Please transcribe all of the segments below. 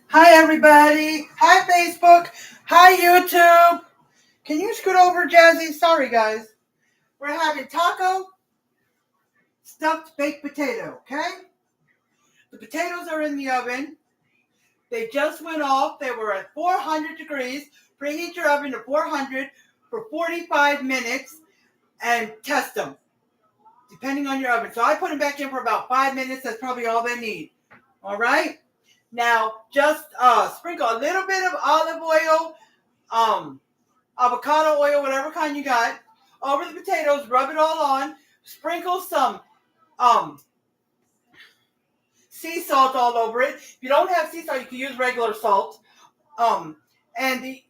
Hi, everybody. Hi, Facebook. Hi, YouTube. Can you scoot over, Jazzy? Sorry, guys. We're having taco stuffed baked potato, okay? The potatoes are in the oven. They just went off. They were at 400 degrees. Preheat your oven to 400 for 45 minutes and test them, depending on your oven. So I put them back in for about 5 minutes. That's probably all they need. All right? Now, just sprinkle a little bit of olive oil, avocado oil, whatever kind you got, over the potatoes. Rub it all on. Sprinkle some sea salt all over it. If you don't have sea salt, you can use regular salt. And the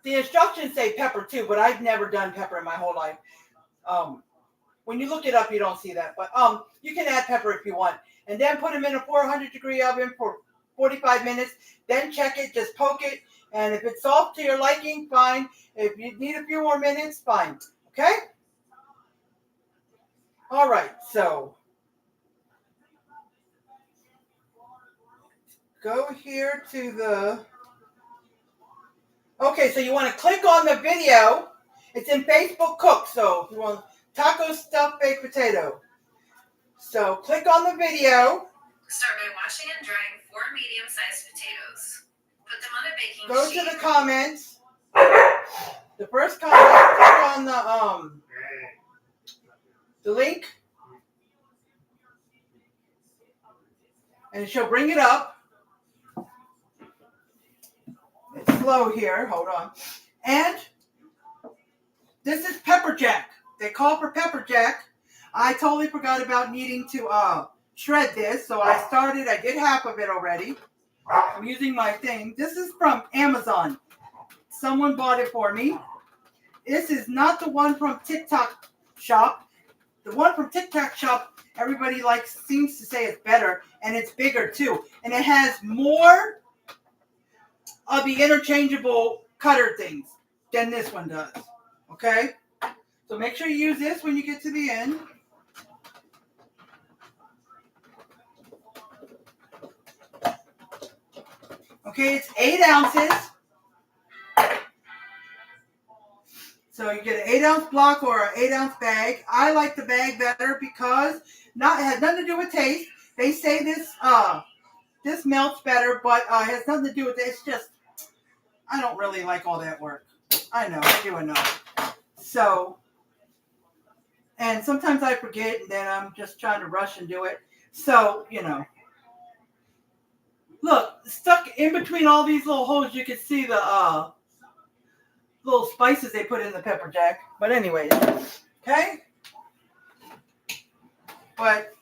instructions say pepper too, but I've never done pepper in my whole life. When you look it up, you don't see that. But you can add pepper if you want. And then put them in a 400-degree oven for 45 minutes. Then check it. Just poke it. And if it's soft to your liking, fine. If you need a few more minutes, fine. Okay? All right. So go here to the... Okay, so you want to click on the video. It's in Facebook Cook. So if you want taco stuffed baked potato. So click on the video. Start by washing and drying 4 medium-sized potatoes. Put them on a baking Go sheet. to the comments. The first comment, click on the link. And she'll bring it up. It's slow here. Hold on. And this is pepper jack. They call for pepper jack. I totally forgot about needing to shred this. So I did half of it already. I'm using my thing. This is from Amazon. Someone bought it for me. This is not the one from TikTok shop. The one from TikTok shop, everybody seems to say it's better, and it's bigger too. And it has more of the interchangeable cutter things than this one does. Okay? So make sure you use this when you get to the end. Okay, it's 8 ounces. So you get an 8-ounce block or an 8-ounce bag. I like the bag better because it has nothing to do with taste. They say this melts better, but it has nothing to do with it. It's just, I don't really like all that work. I know, I do enough. So, and sometimes I forget, and then I'm just trying to rush and do it. So, look, stuck in between all these little holes, you can see the little spices they put in the pepper jack. But anyways, okay? But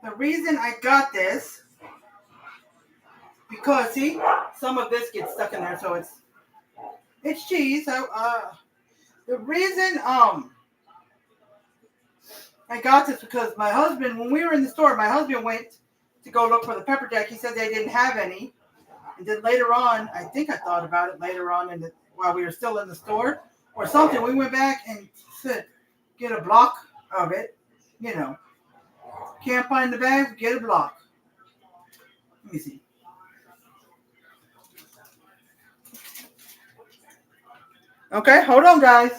the reason I got this, because see, some of this gets stuck in there, so it's cheese. The reason I got this because my husband, when we were in the store, my husband went to go look for the pepper jack. He said they didn't have any. And then later on, I think I thought about it later on while we were still in the store or something. We went back and said, get a block of it. Can't find the bag, get a block. Let me see. Okay, hold on, guys.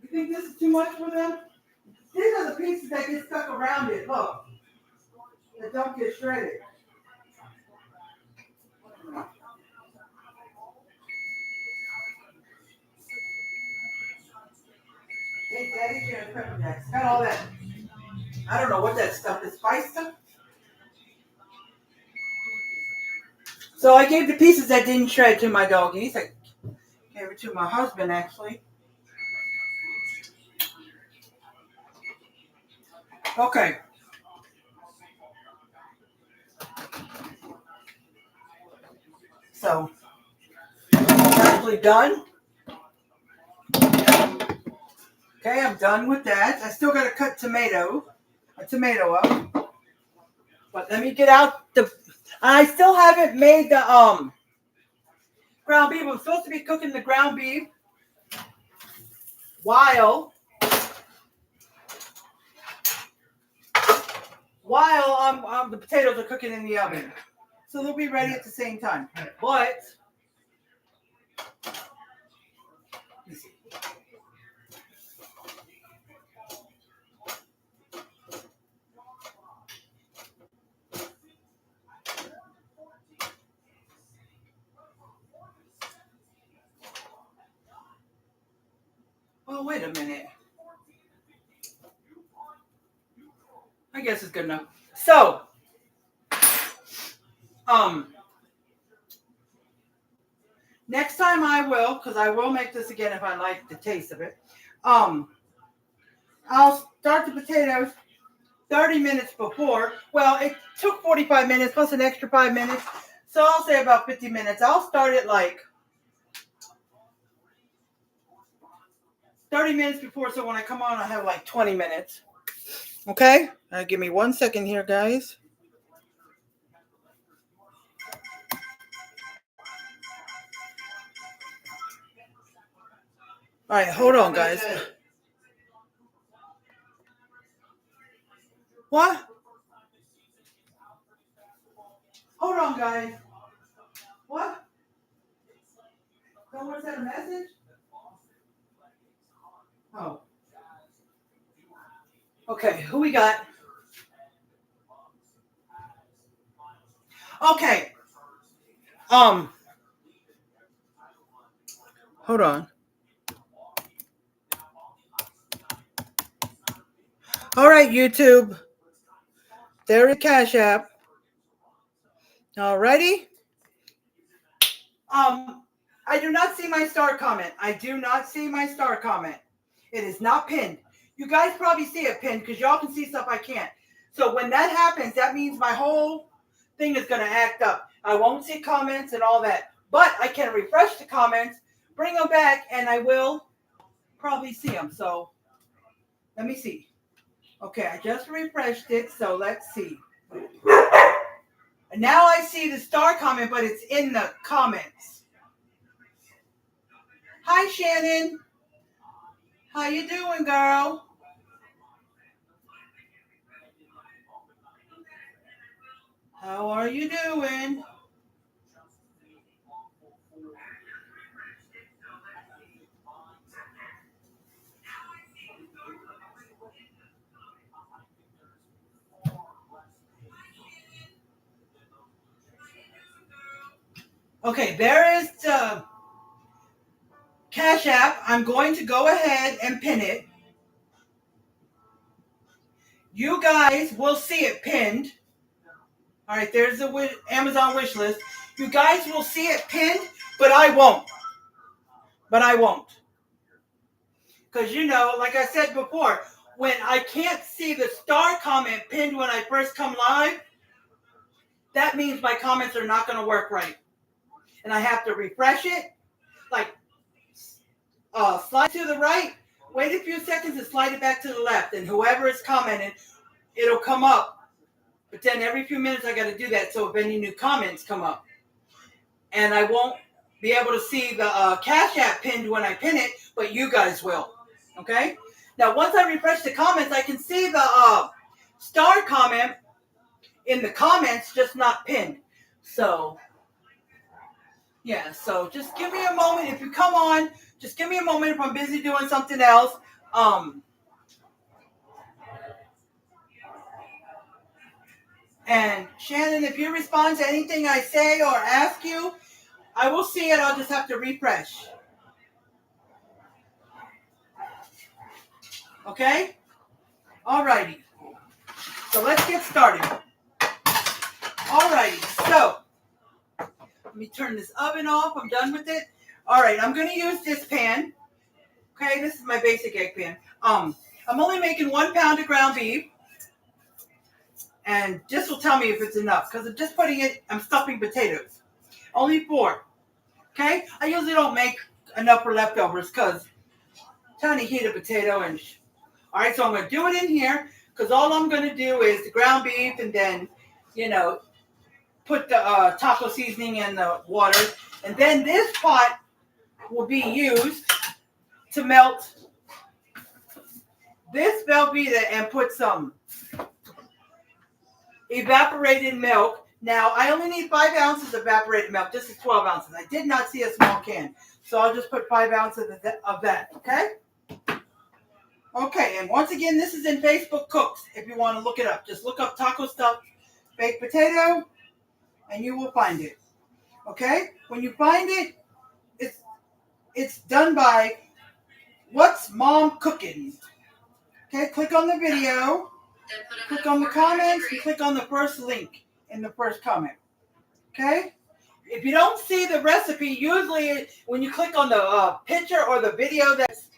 You think this is too much for them? These are the pieces that get stuck around it. Look. That don't get shredded. Hey, Daddy, here, pepper jacks. Got all that. I don't know what that stuff is. Spice stuff? So I gave the pieces that didn't shred to my doggies. I gave it to my husband, actually. Okay. So, actually done. Okay, I'm done with that. I still got to cut a tomato up. But let me get out the. I still haven't made the ground beef. I'm supposed to be cooking the ground beef while the potatoes are cooking in the oven. So they'll be ready at the same time. But well, wait a minute. I guess it's good enough. So, next time I will, because I will make this again if I like the taste of it. I'll start the potatoes 30 minutes before. Well, it took 45 minutes plus an extra 5 minutes. So I'll say about 50 minutes. I'll start it like 30 minutes before, so when I come on, I'll have like 20 minutes. Okay? Give me 1 second here, guys. All right, hold on, guys. What? Hold on, guys. What? Someone sent a message? Oh. Okay, who we got? Okay. Hold on. All right, YouTube. There is Cash App. All righty. I do not see my star comment. I do not see my star comment. It is not pinned. You guys probably see it pinned because y'all can see stuff I can't. So when that happens, that means my whole thing is going to act up. I won't see comments and all that. But I can refresh the comments, bring them back, and I will probably see them. So let me see. Okay, I just refreshed it, so let's see. And now I see the star comment, but it's in the comments. Hi, Shannon. How you doing, girl? How are you doing? Okay, there is the Cash App. I'm going to go ahead and pin it. You guys will see it pinned. All right, there's the Amazon wish list. You guys will see it pinned, but I won't. Because, like I said before, when I can't see the star comment pinned when I first come live, that means my comments are not going to work right. And I have to refresh it, like slide to the right, wait a few seconds and slide it back to the left. And whoever is commenting, it'll come up. But then every few minutes I got to do that so if any new comments come up. And I won't be able to see the Cash App pinned when I pin it, but you guys will. Okay? Now, once I refresh the comments, I can see the star comment in the comments, just not pinned. So, yeah. So, just give me a moment. If you come on, just give me a moment if I'm busy doing something else. And Shannon, if you respond to anything I say or ask you, I will see it. I'll just have to refresh. Okay? Alrighty. So let's get started. Alrighty. So Let me turn this oven off. I'm done with it. All right, I'm going to use this pan. Okay, this is my basic egg pan. I'm only making 1 pound of ground beef. And this will tell me if it's enough because I'm just putting it, I'm stuffing potatoes. Only 4. Okay? I usually don't make enough for leftovers because I'm trying to heat a potato and all right, so I'm going to do it in here because all I'm going to do is the ground beef and then, put the taco seasoning in the water. And then this pot will be used to melt this Velveeta and put some evaporated milk. Now, I only need 5 ounces of evaporated milk. This is 12 ounces. I did not see a small can. So I'll just put 5 ounces of that, okay? Okay, and once again, this is in Facebook Cooks if you want to look it up. Just look up taco stuffed baked potato, and you will find it, okay? When you find it, it's done by What's Mom Cooking? Okay, click on the video. Then put them Click in a on the 400 comments degree. and click on the first link in the first comment. Okay? If you don't see the recipe, usually when you click on the picture or the video that's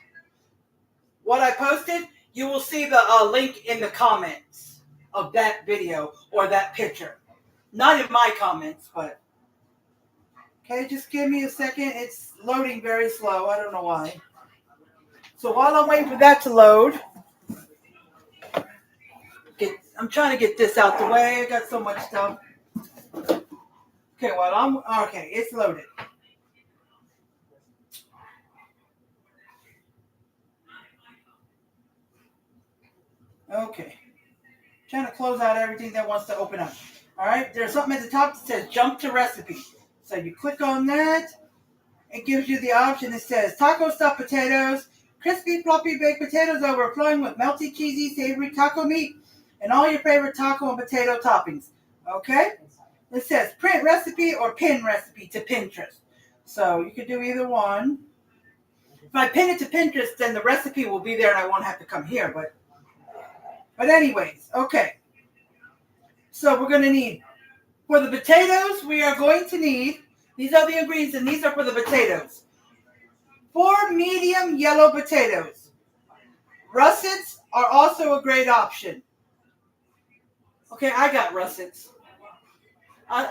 what I posted, you will see the link in the comments of that video or that picture. Not in my comments, but okay, just give me a second. It's loading very slow. I don't know why. So while I'm waiting for that to load, I'm trying to get this out the way. I got so much stuff. Okay, okay, it's loaded. Okay. Trying to close out everything that wants to open up. All right, there's something at the top that says jump to recipe. So you click on that. It gives you the option that says taco stuffed potatoes, crispy, fluffy baked potatoes overflowing with melty, cheesy, savory taco meat, and all your favorite taco and potato toppings. Okay? It says print recipe or pin recipe to Pinterest. So you can do either one. If I pin it to Pinterest, then the recipe will be there and I won't have to come here. But anyways, okay. So we're going to need, for the potatoes, we are going to need, these are the ingredients and these are for the potatoes. 4 medium yellow potatoes. Russets are also a great option. Okay, I got russets.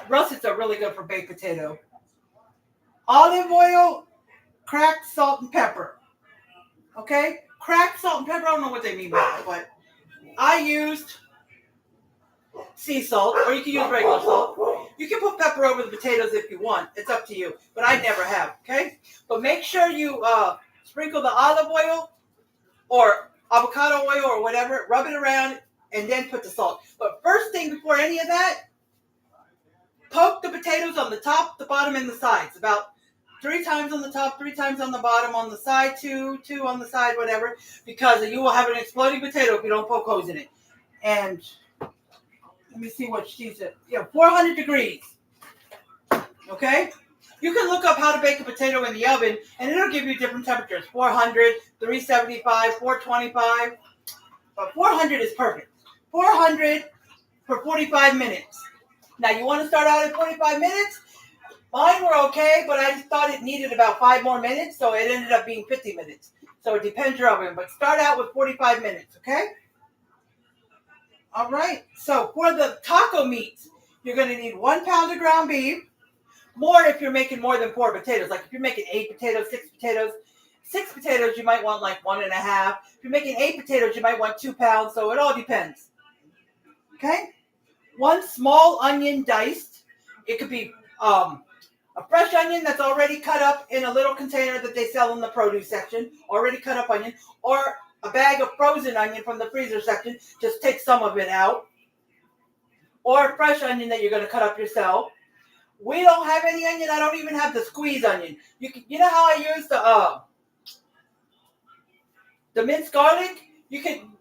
Russets are really good for baked potato. Olive oil, cracked salt and pepper. Okay? Cracked salt and pepper, I don't know what they mean by that, but I used sea salt, or you can use regular salt. You can put pepper over the potatoes if you want. It's up to you, but I never have, okay? But make sure you sprinkle the olive oil or avocado oil or whatever, rub it around, and then put the salt. But first thing before any of that, poke the potatoes on the top, the bottom, and the sides. About 3 times on the top, 3 times on the bottom, on the side, two on the side, whatever, because you will have an exploding potato if you don't poke holes in it. And let me see what she said. 400 degrees. Okay? You can look up how to bake a potato in the oven, and it'll give you different temperatures. 400, 375, 425. But 400 is perfect. 400 for 45 minutes. Now, you want to start out at 45 minutes? Mine were okay, but I just thought it needed about 5 more minutes, so it ended up being 50 minutes. So it depends your oven, but start out with 45 minutes, okay? All right, so for the taco meats, you're going to need 1 pound of ground beef. More if you're making more than 4 potatoes. Like if you're making 8 potatoes, 6 potatoes. 6 potatoes, you might want like 1.5. If you're making 8 potatoes, you might want 2 pounds. So it all depends. Okay? 1 small onion diced. It could be a fresh onion that's already cut up in a little container that they sell in the produce section. Already cut up onion. Or a bag of frozen onion from the freezer section. Just take some of it out. Or a fresh onion that you're going to cut up yourself. We don't have any onion. I don't even have the squeeze onion. You know how I use the minced garlic?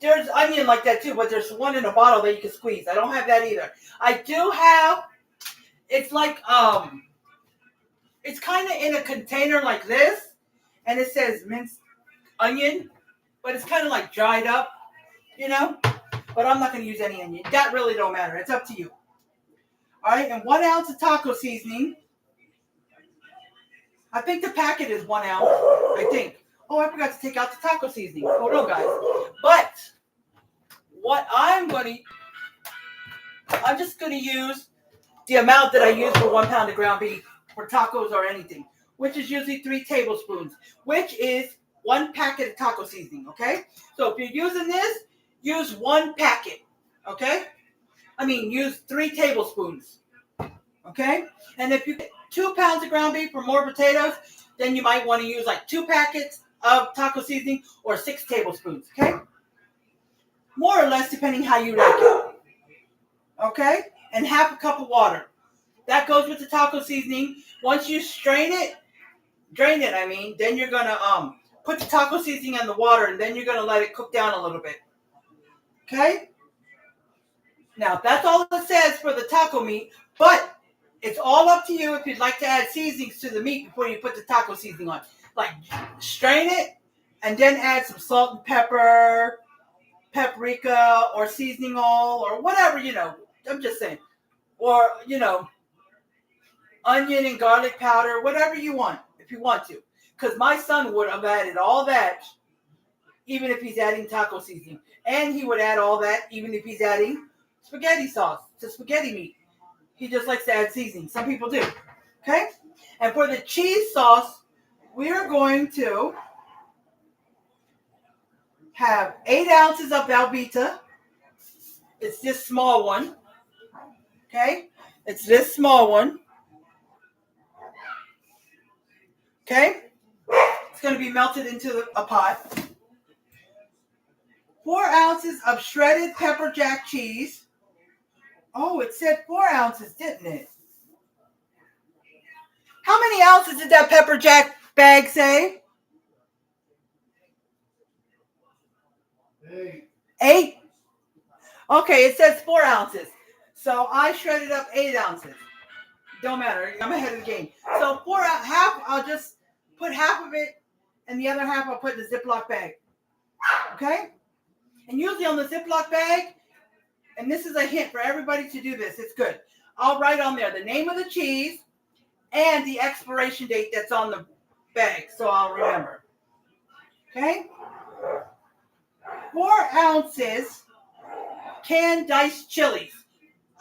There's onion like that too, but there's one in a bottle that you can squeeze. I don't have that either. I do have, it's like, it's kind of in a container like this, and it says minced onion, but it's kind of like dried up, but I'm not going to use any onion. That really don't matter. It's up to you. All right, and 1 ounce of taco seasoning. I think the packet is 1 ounce. I think. Oh, I forgot to take out the taco seasoning. Hold on, guys. But what I'm just going to use the amount that I use for 1 pound of ground beef for tacos or anything, which is usually 3 tablespoons, which is 1 packet of taco seasoning, okay? So if you're using this, use 1 packet, okay? Use 3 tablespoons, okay? And if you get 2 pounds of ground beef or more potatoes, then you might want to use like 2 packets of taco seasoning or 6 tablespoons, okay? More or less depending how you like it, okay? And half a cup of water. That goes with the taco seasoning. Once you drain it, then you're going to put the taco seasoning in the water, and then you're going to let it cook down a little bit, okay? Now, that's all it says for the taco meat, but it's all up to you if you'd like to add seasonings to the meat before you put the taco seasoning on. Like, strain it, and then add some salt and pepper, paprika, or seasoning oil, or whatever, I'm just saying. Or, onion and garlic powder, whatever you want, if you want to. Because my son would have added all that, even if he's adding taco seasoning. And he would add all that, even if he's adding spaghetti sauce to spaghetti meat. He just likes to add seasoning. Some people do. Okay? And for the cheese sauce, we are going to have 8 ounces of Velveeta. It's this small one. Okay? It's this small one. Okay? It's going to be melted into a pot. 4 ounces of shredded pepper jack cheese. Oh, it said 4 ounces, didn't it? How many ounces did that pepper jack bag say? 8? Okay, it says 4 ounces. So I shredded up 8 ounces. Don't matter. I'm ahead of the game. So half, I'll just put half of it, and the other half I'll put in the Ziploc bag. Okay? And usually on the Ziploc bag, and this is a hint for everybody to do this, it's good. I'll write on there the name of the cheese and the expiration date that's on the bag, so I'll remember. Okay? 4 ounces canned diced chilies.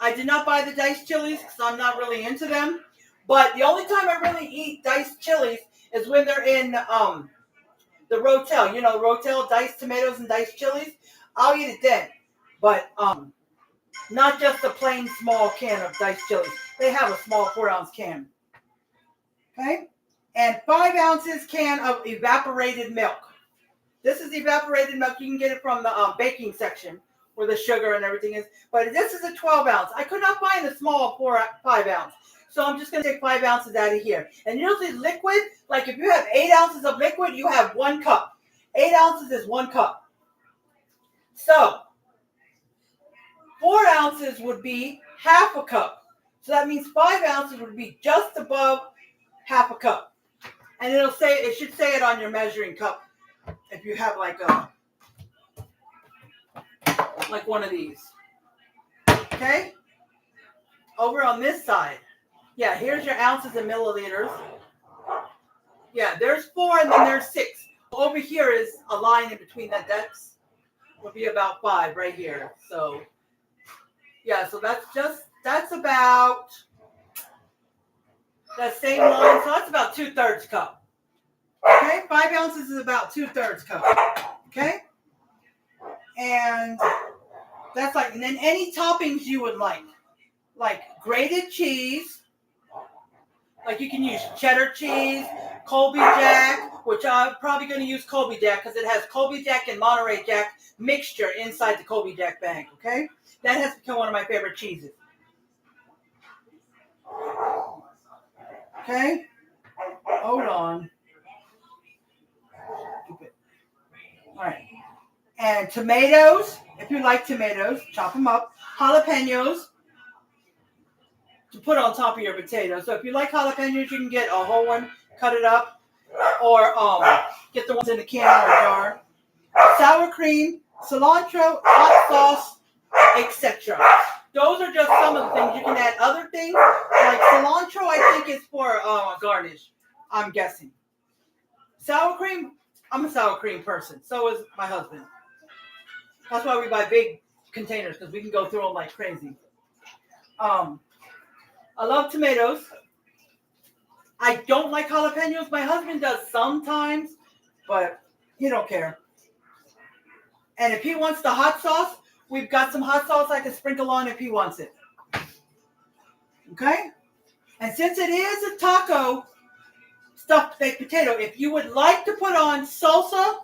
I did not buy the diced chilies because I'm not really into them. But the only time I really eat diced chilies is when they're in the Rotel. You know, Rotel diced tomatoes and diced chilies. I'll eat it then. But not just a plain small can of diced chilies. They have a small 4 ounce can. Okay? And 5 ounces can of evaporated milk. This is evaporated milk. You can get it from the baking section where the sugar and everything is. But this is a 12 ounce. I could not find the small 5 ounce. So I'm just going to take 5 ounces out of here. And usually liquid, like if you have 8 ounces of liquid, you have 1 cup. 8 ounces is 1 cup. So 4 ounces would be half a cup. So that means 5 ounces would be just above half a cup. And it should say it on your measuring cup if you have like one of these. Okay? Over on this side. Yeah, here's your ounces and milliliters. Yeah, there's 4 and then there's 6. Over here is a line in between that. Would be about 5 right here. So, yeah, so that's about that same line. So that's about 2/3 cup. Okay, 5 ounces is about 2/3 cup. Okay? And that's and then any toppings you would like grated cheese. Like you can use cheddar cheese, Colby Jack, which I'm probably going to use Colby Jack because it has Colby Jack and Monterey Jack mixture inside the Colby Jack bag, okay? That has become one of my favorite cheeses. Okay? Hold on. All right. And tomatoes, if you like tomatoes, chop them up. Jalapenos to put on top of your potatoes. So if you like jalapenos, you can get a whole one, cut it up, or get the ones in a can or a jar. Sour cream, cilantro, hot sauce, etc. Those are just some of the things. You can add other things like cilantro. I think is for garnish. I'm guessing. Sour cream, I'm a sour cream person. So is my husband. That's why we buy big containers because we can go through them like crazy. Um, I love tomatoes. I don't like jalapenos. My husband does sometimes, but he don't care. And if he wants the hot sauce, we've got some hot sauce I can sprinkle on if he wants it. Okay? And since it is a taco stuffed baked potato, if you would like to put on salsa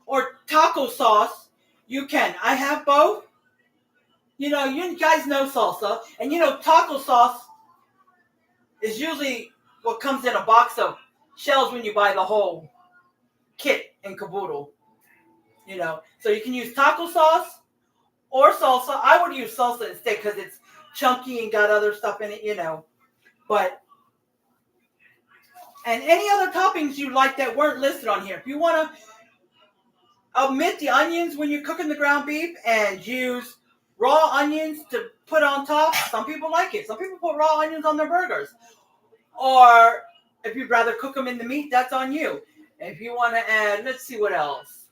or taco sauce, you can. I have both. You know, you guys know salsa, and you know taco sauce is usually what comes in a box of shells when you buy the whole kit and caboodle. You know, so you can use taco sauce or salsa. I would use salsa instead because it's chunky and got other stuff in it, you know. But and any other toppings you like that weren't listed on here. If you want to omit the onions when you're cooking the ground beef and use raw onions to put on top, some people like it. Some people put raw onions on their burgers. Or if you'd rather cook them in the meat, that's on you. If you want to add, let's see what else.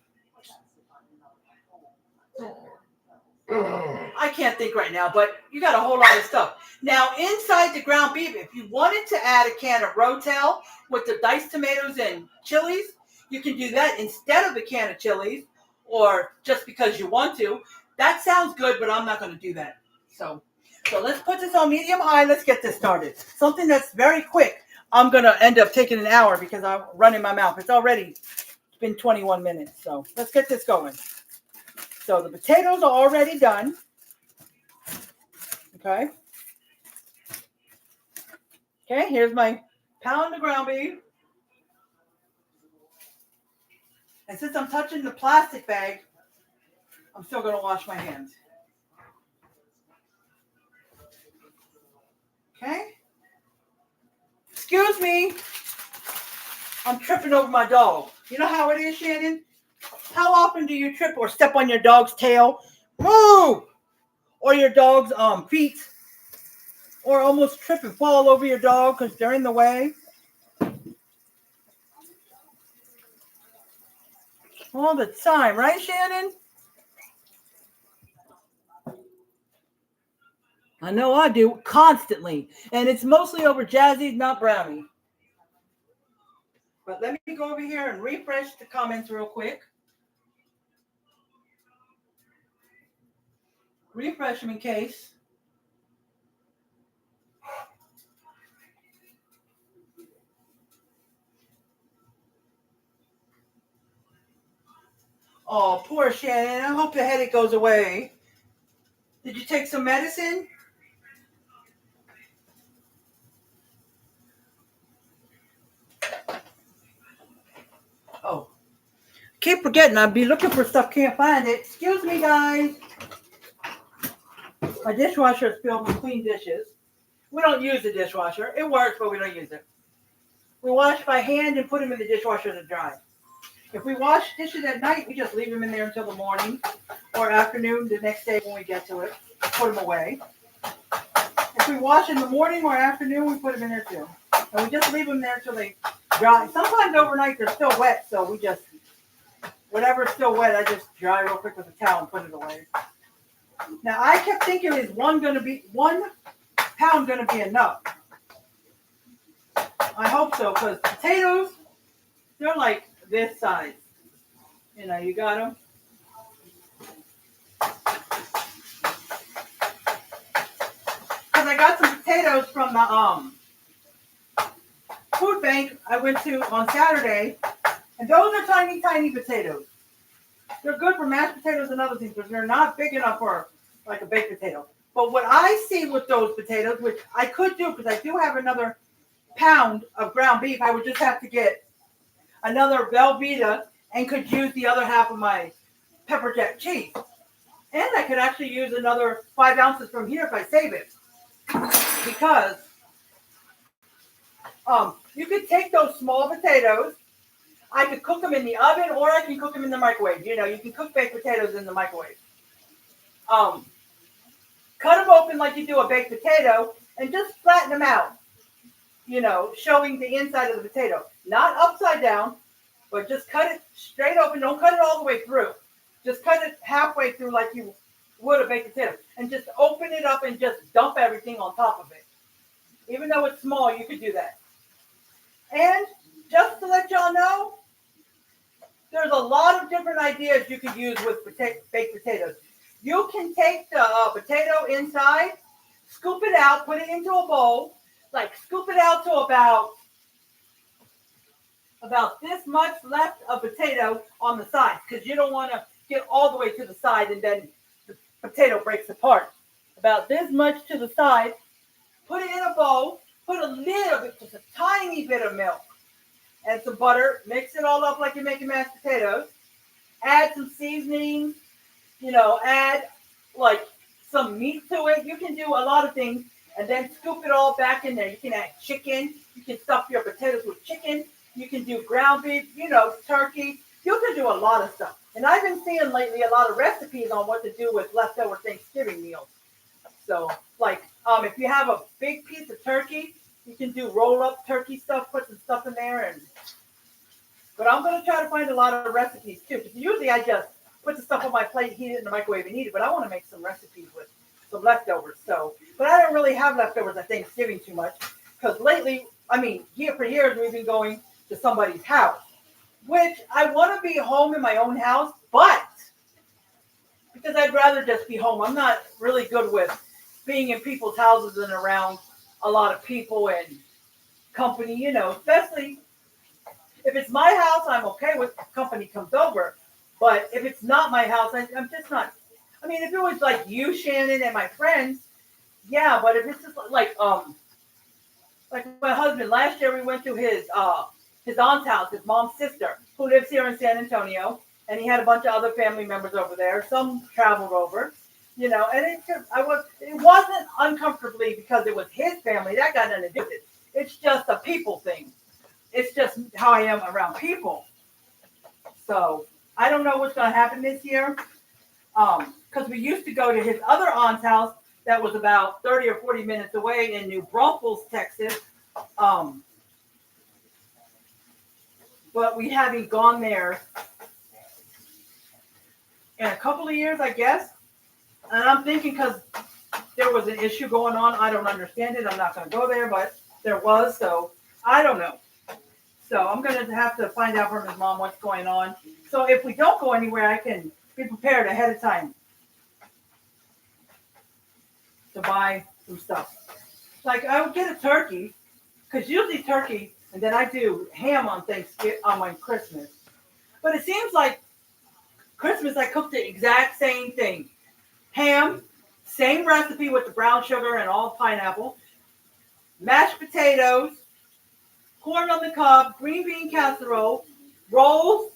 I can't think right now, but you got a whole lot of stuff. Now, inside the ground beef, if you wanted to add a can of Rotel with the diced tomatoes and chilies, you can do that instead of a can of chilies, or just because you want to. That sounds good, but I'm not going to do that. So let's put this on medium high. Let's get this started. Something that's very quick. I'm going to end up taking an hour because I'm running my mouth. It's been 21 minutes. So let's get this going. So the potatoes are already done. Okay. Okay, here's my pound of ground beef. And since I'm touching the plastic bag, I'm still going to wash my hands. Okay. Excuse me. I'm tripping over my dog. You know how it is, Shannon? How often do you trip or step on your dog's tail? Move! Or your dog's feet? Or almost trip and fall over your dog because they're in the way? All the time, right, Shannon? I know I do, constantly. And it's mostly over Jazzy, not Brownie. But let me go over here and refresh the comments real quick. Refresh them in case. Oh, poor Shannon. I hope the headache goes away. Did you take some medicine? Oh. Keep forgetting. I'd be looking for stuff, can't find it. Excuse me, guys. My dishwasher is filled with clean dishes. We don't use the dishwasher. It works, but we don't use it. We wash by hand and put them in the dishwasher to dry. If we wash dishes at night, we just leave them in there until the morning or afternoon the next day when we get to it. Put them away. If we wash in the morning or afternoon, we put them in there too. And we just leave them there until they dry. Sometimes overnight they're still wet, so we just, whatever's still wet, I just dry real quick with a towel and put it away. Now I kept thinking, is 1 pound going to be enough? I hope so, because potatoes, they're like this size. You know, you got them. Because I got some potatoes from the food bank I went to on Saturday, and those are tiny, tiny potatoes. They're good for mashed potatoes and other things, but they're not big enough for like a baked potato. But what I see with those potatoes, which I could do because I do have another pound of ground beef, I would just have to get another Velveeta and could use the other half of my pepper jack cheese. And I could actually use another 5 ounces from here if I save it. Because you could take those small potatoes, I could cook them in the oven or I can cook them in the microwave. You know, you can cook baked potatoes in the microwave. Cut them open like you do a baked potato and just flatten them out. showing the inside of the potato. Not upside down, but just cut it straight open. Don't cut it all the way through. Just cut it halfway through like you would a baked potato. And just open it up and just dump everything on top of it. Even though it's small, you could do that. And just to let y'all know, there's a lot of different ideas you could use with baked potatoes. You can take the potato inside, scoop it out, put it into a bowl, like scoop it out to about this much left of potato on the side, because you don't want to get all the way to the side and then the potato breaks apart. About this much to the side, put it in a bowl, put a little bit, just a tiny bit of milk and some butter, mix it all up like you're making mashed potatoes, add some seasoning, add like some meat to it. You can do a lot of things and then scoop it all back in there. You can add chicken, you can stuff your potatoes with chicken, you can do ground beef, turkey. You can do a lot of stuff. And I've been seeing lately a lot of recipes on what to do with leftover Thanksgiving meals. So, like, if you have a big piece of turkey, you can do roll-up turkey stuff, put some stuff in there. But I'm going to try to find a lot of recipes, too. Because usually I just put the stuff on my plate, heat it in the microwave, and eat it. But I want to make some recipes with some leftovers. But I don't really have leftovers at Thanksgiving too much. Because lately, for years, we've been going to somebody's house. Which I want to be home in my own house, but because I'd rather just be home. I'm not really good with being in people's houses and around a lot of people and company, especially if it's my house, I'm okay with company comes over. But if it's not my house, I'm just not. If it was like you, Shannon, and my friends, yeah. But if it's just like my husband, last year we went to his aunt's house, his mom's sister, who lives here in San Antonio, and he had a bunch of other family members over there. Some traveled over. And it wasn't uncomfortably because it was his family. That got nothing to do with it. It's just a people thing. It's just how I am around people. So I don't know what's going to happen this year. Because we used to go to his other aunt's house that was about 30 or 40 minutes away in New Braunfels, Texas. But we haven't gone there in a couple of years, I guess. And I'm thinking because there was an issue going on. I don't understand it. I'm not going to go there, but there was. So I don't know. So I'm going to have to find out from his mom what's going on. So if we don't go anywhere, I can be prepared ahead of time to buy some stuff. Like I would get a turkey, because usually turkey, and then I do ham on Thanksgiving, on Christmas. But it seems like Christmas I cooked the exact same thing. Ham, same recipe with the brown sugar and all pineapple, mashed potatoes, corn on the cob, green bean casserole, rolls,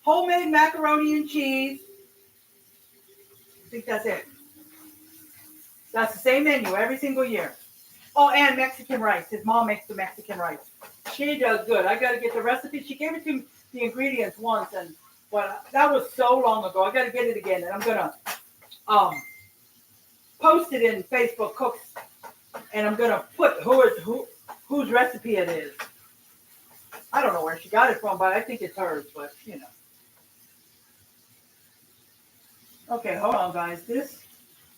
homemade macaroni and cheese. I think that's it. That's the same menu every single year. Oh, and Mexican rice. His mom makes the Mexican rice. She does good. I got to get the recipe. She gave it to me, the ingredients once, but that was so long ago. I got to get it again, and I'm gonna post it in Facebook Cooks, and I'm gonna put whose recipe it is. I don't know where she got it from, but I think it's hers. But Okay, hold on, guys. This.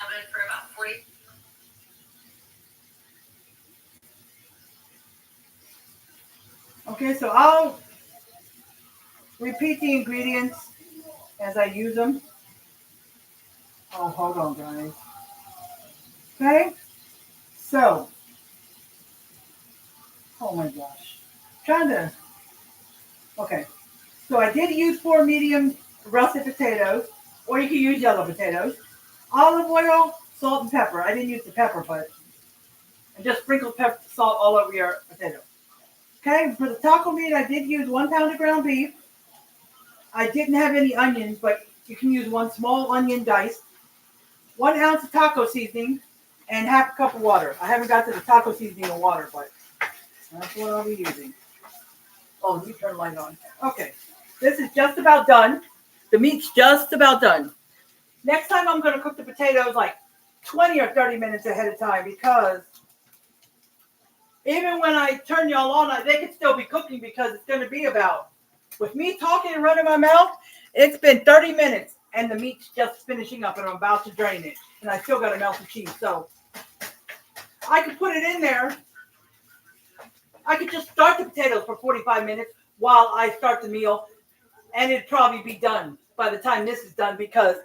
I'm in for about 40. Okay, so I'll repeat the ingredients as I use them. Oh, hold on, guys. Okay, so, oh my gosh. Okay, so I did use 4 medium russet potatoes, or you can use yellow potatoes. Olive oil, salt, and pepper. I didn't use the pepper, but I just sprinkled salt all over your potato. Okay, for the taco meat, I did use 1 pound of ground beef. I didn't have any onions, but you can use 1 small onion diced, 1 ounce of taco seasoning, and half a cup of water. I haven't got to the taco seasoning and water, but that's what I'll be using. Oh, let me turn the light on. Okay, this is just about done. The meat's just about done. Next time I'm going to cook the potatoes like 20 or 30 minutes ahead of time because even when I turn y'all on, they could still be cooking because it's going to be about, with me talking and running my mouth, it's been 30 minutes and the meat's just finishing up and I'm about to drain it. And I still got to melt the cheese. So I could put it in there. I could just start the potatoes for 45 minutes while I start the meal, and it'd probably be done by the time this is done because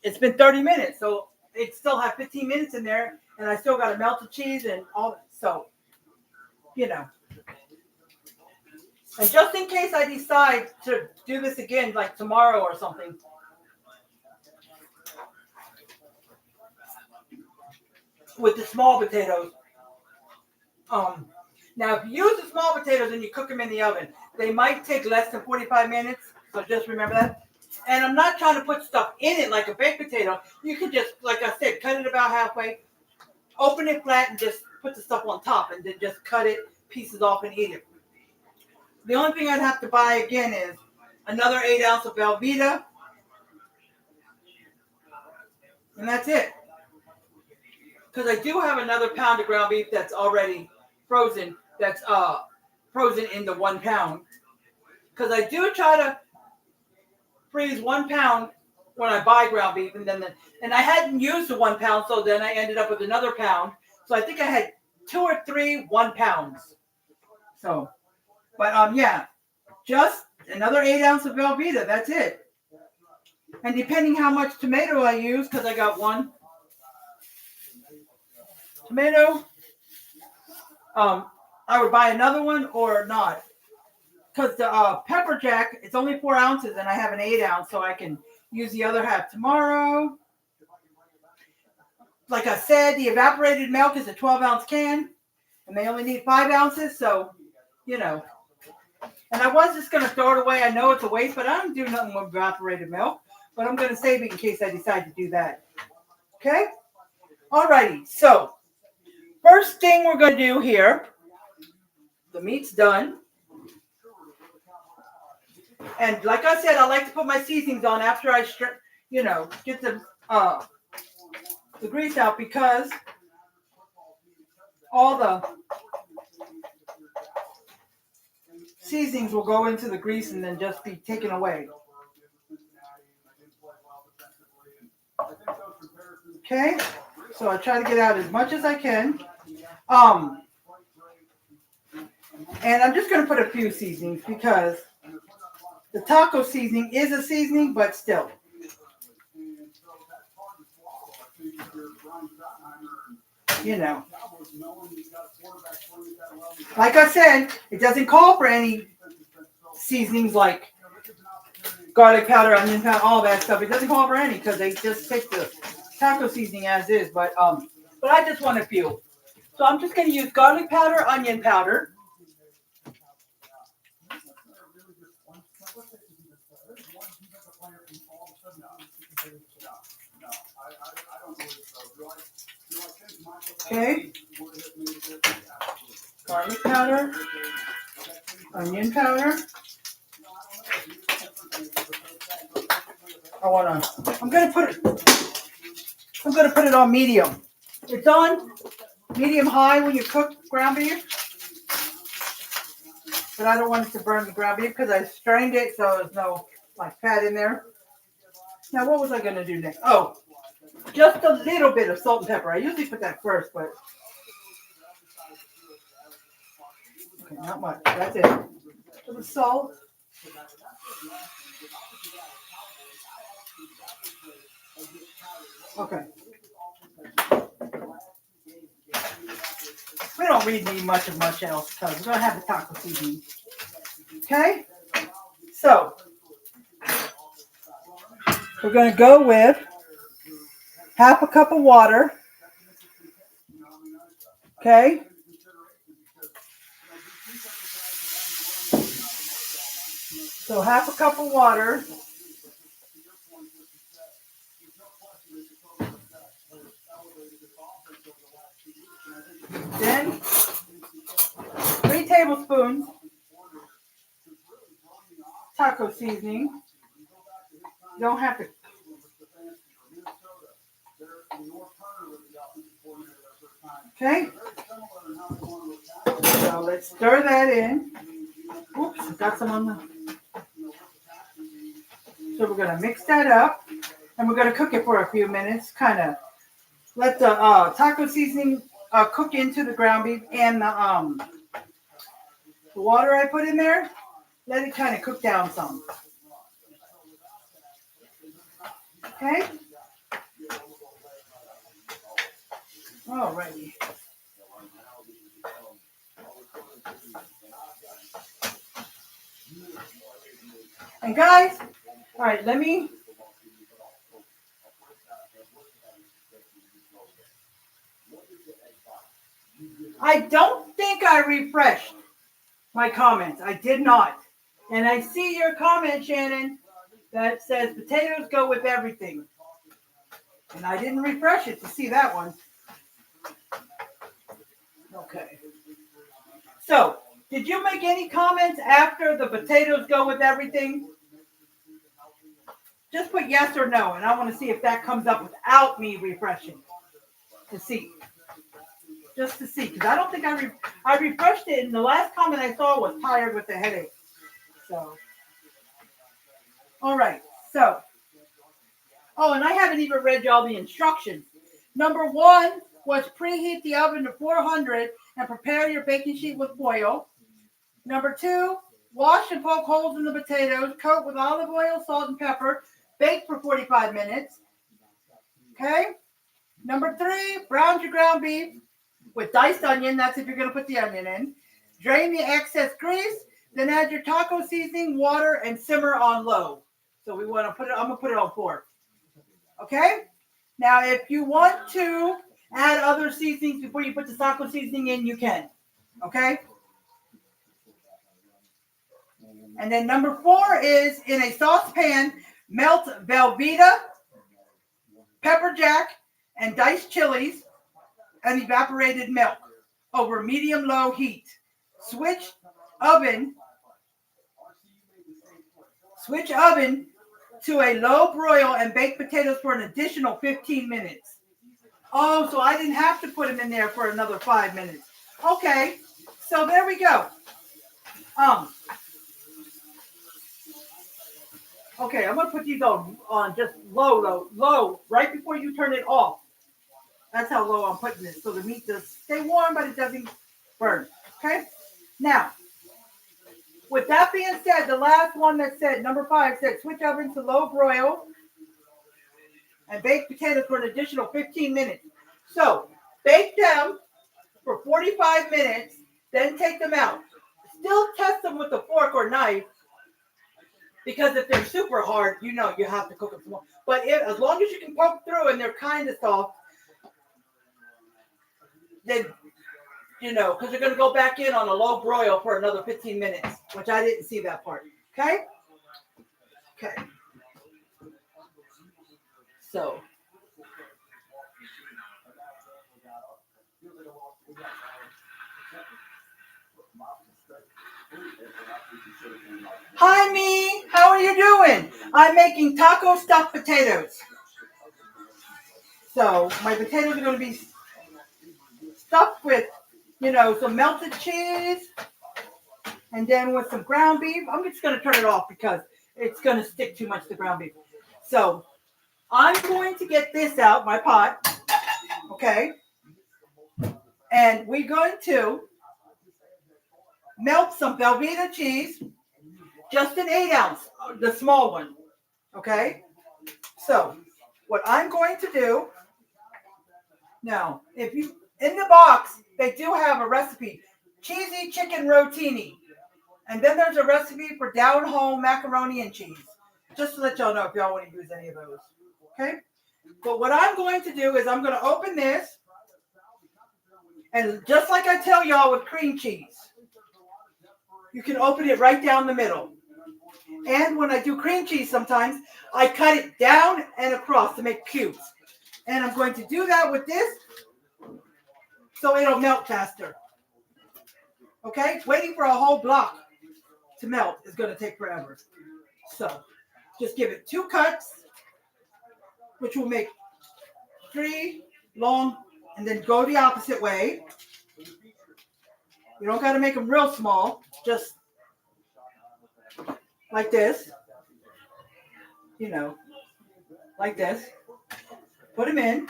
it's been 30 minutes. So it still have 15 minutes in there, and I still got to melt the cheese and all that. So, you know. And just in case I decide to do this again, like tomorrow or something, with the small potatoes, now, if you use the small potatoes and you cook them in the oven, they might take less than 45 minutes. So just remember that. And I'm not trying to put stuff in it like a baked potato. You can just, like I said, cut it about halfway, open it flat, and just put the stuff on top, and then just cut it pieces off and eat it. The only thing I'd have to buy again is another 8 ounce of Velveeta, and that's it. Because I do have another pound of ground beef that's already frozen. That's frozen in the 1 pound. Because I do try to freeze 1 pound when I buy ground beef, and I hadn't used the 1 pound, so then I ended up with another pound. So I think I had 2 or 3 1 pounds. So, but yeah, just another 8 ounce of Velveeta. That's it. And depending how much tomato I use, because I got 1 tomato, I would buy another one or not. Because the pepper jack, it's only 4 ounces, and I have an 8 ounce, so I can use the other half tomorrow. Like I said, the evaporated milk is a 12 ounce can, and they only need 5 ounces, so, you know. And I was just going to throw it away. I know it's a waste, but I don't do nothing with evaporated milk. But I'm going to save it in case I decide to do that. Okay? Alrighty, so first thing we're going to do here, the meat's done. And like I said, I like to put my seasonings on after I, get the grease out, because all the seasonings will go into the grease and then just be taken away. Okay, so I try to get out as much as I can. And I'm just going to put a few seasonings because the taco seasoning is a seasoning, but still. You know. Like I said, it doesn't call for any seasonings like garlic powder, onion powder, all that stuff. It doesn't call for any because they just take the taco seasoning as is. But I just want a few. So I'm just going to use garlic powder, onion powder. Okay. Garlic powder, onion powder. I'm gonna put it on medium. It's on medium high when you cook ground beef. But I don't want it to burn the ground beef because I strained it so there's no fat in there. Now what was I gonna do next? Oh, just a little bit of salt and pepper. I usually put that first, but okay, not much. That's it. A little salt. Okay. We don't really need much else because we're gonna have the taco seasoning. Okay. So we're gonna go with half a cup of water. Okay. So half a cup of water. Then 3 tablespoons taco seasoning. You don't have to. Okay. So let's stir that in. Oops, got some on the. So we're gonna mix that up, and we're gonna cook it for a few minutes. Kind of let the taco seasoning cook into the ground beef and the water I put in there. Let it kind of cook down some. Okay. Alrighty. And guys, all right, let me. I don't think I refreshed my comments. I did not. And I see your comment, Shannon, that says potatoes go with everything. And I didn't refresh it to see that one. Okay. So, did you make any comments after the potatoes go with everything? Just put yes or no, and I want to see if that comes up without me refreshing. To see. Just to see, because I don't think I refreshed it, and the last comment I saw was tired with the headache. So, all right. So, oh, and I haven't even read y'all the instructions. Number 1 was preheat the oven to 400 and prepare your baking sheet with foil. Number 2, wash and poke holes in the potatoes, coat with olive oil, salt, and pepper. Bake for 45 minutes. Okay? Number 3, brown your ground beef with diced onion. That's if you're going to put the onion in. Drain the excess grease. Then add your taco seasoning, water, and simmer on low. So we want to put it, I'm going to put it on 4. Okay? Now, if you want to add other seasonings before you put the taco seasoning in, you can. Okay? And then number 4 is in a saucepan, melt Velveeta, pepper jack, and diced chilies and evaporated milk over medium-low heat. Switch oven to a low broil and bake potatoes for an additional 15 minutes. Oh, so I didn't have to put them in there for another 5 minutes. Okay, so there we go. Okay, I'm going to put these on just low, right before you turn it off. That's how low I'm putting this. So the meat does stay warm, but it doesn't burn. Okay? Now, with that being said, the last one that said, number 5 said, switch oven to low broil and bake potatoes for an additional 15 minutes. So, bake them for 45 minutes, then take them out. Still test them with a fork or knife, because if they're super hard, you know you have to cook them some more. But as long as you can poke through and they're kind of soft, then, you know, because they're going to go back in on a low broil for another 15 minutes, which I didn't see that part. Okay? Okay. So. Hi, Me. How are you doing? I'm making taco stuffed potatoes. So my potatoes are going to be stuffed with, you know, some melted cheese and then with some ground beef. I'm just going to turn it off because it's going to stick too much to the ground beef. So I'm going to get this out, my pot. Okay. And we're going to melt some Velveeta cheese, just an 8-ounce, the small one. Okay. So what I'm going to do now, if you, in the box, they do have a recipe, cheesy chicken rotini. And then there's a recipe for down home macaroni and cheese. Just to let y'all know if y'all want to use any of those. Okay? But what I'm going to do is I'm going to open this. And just like I tell y'all with cream cheese, you can open it right down the middle. And when I do cream cheese sometimes, I cut it down and across to make cubes. And I'm going to do that with this so it'll melt faster. Okay? Waiting for a whole block to melt is going to take forever. So just give it 2 cuts, which will make 3 long, and then go the opposite way. You don't got to make them real small. Just like this. You know, like this. Put them in.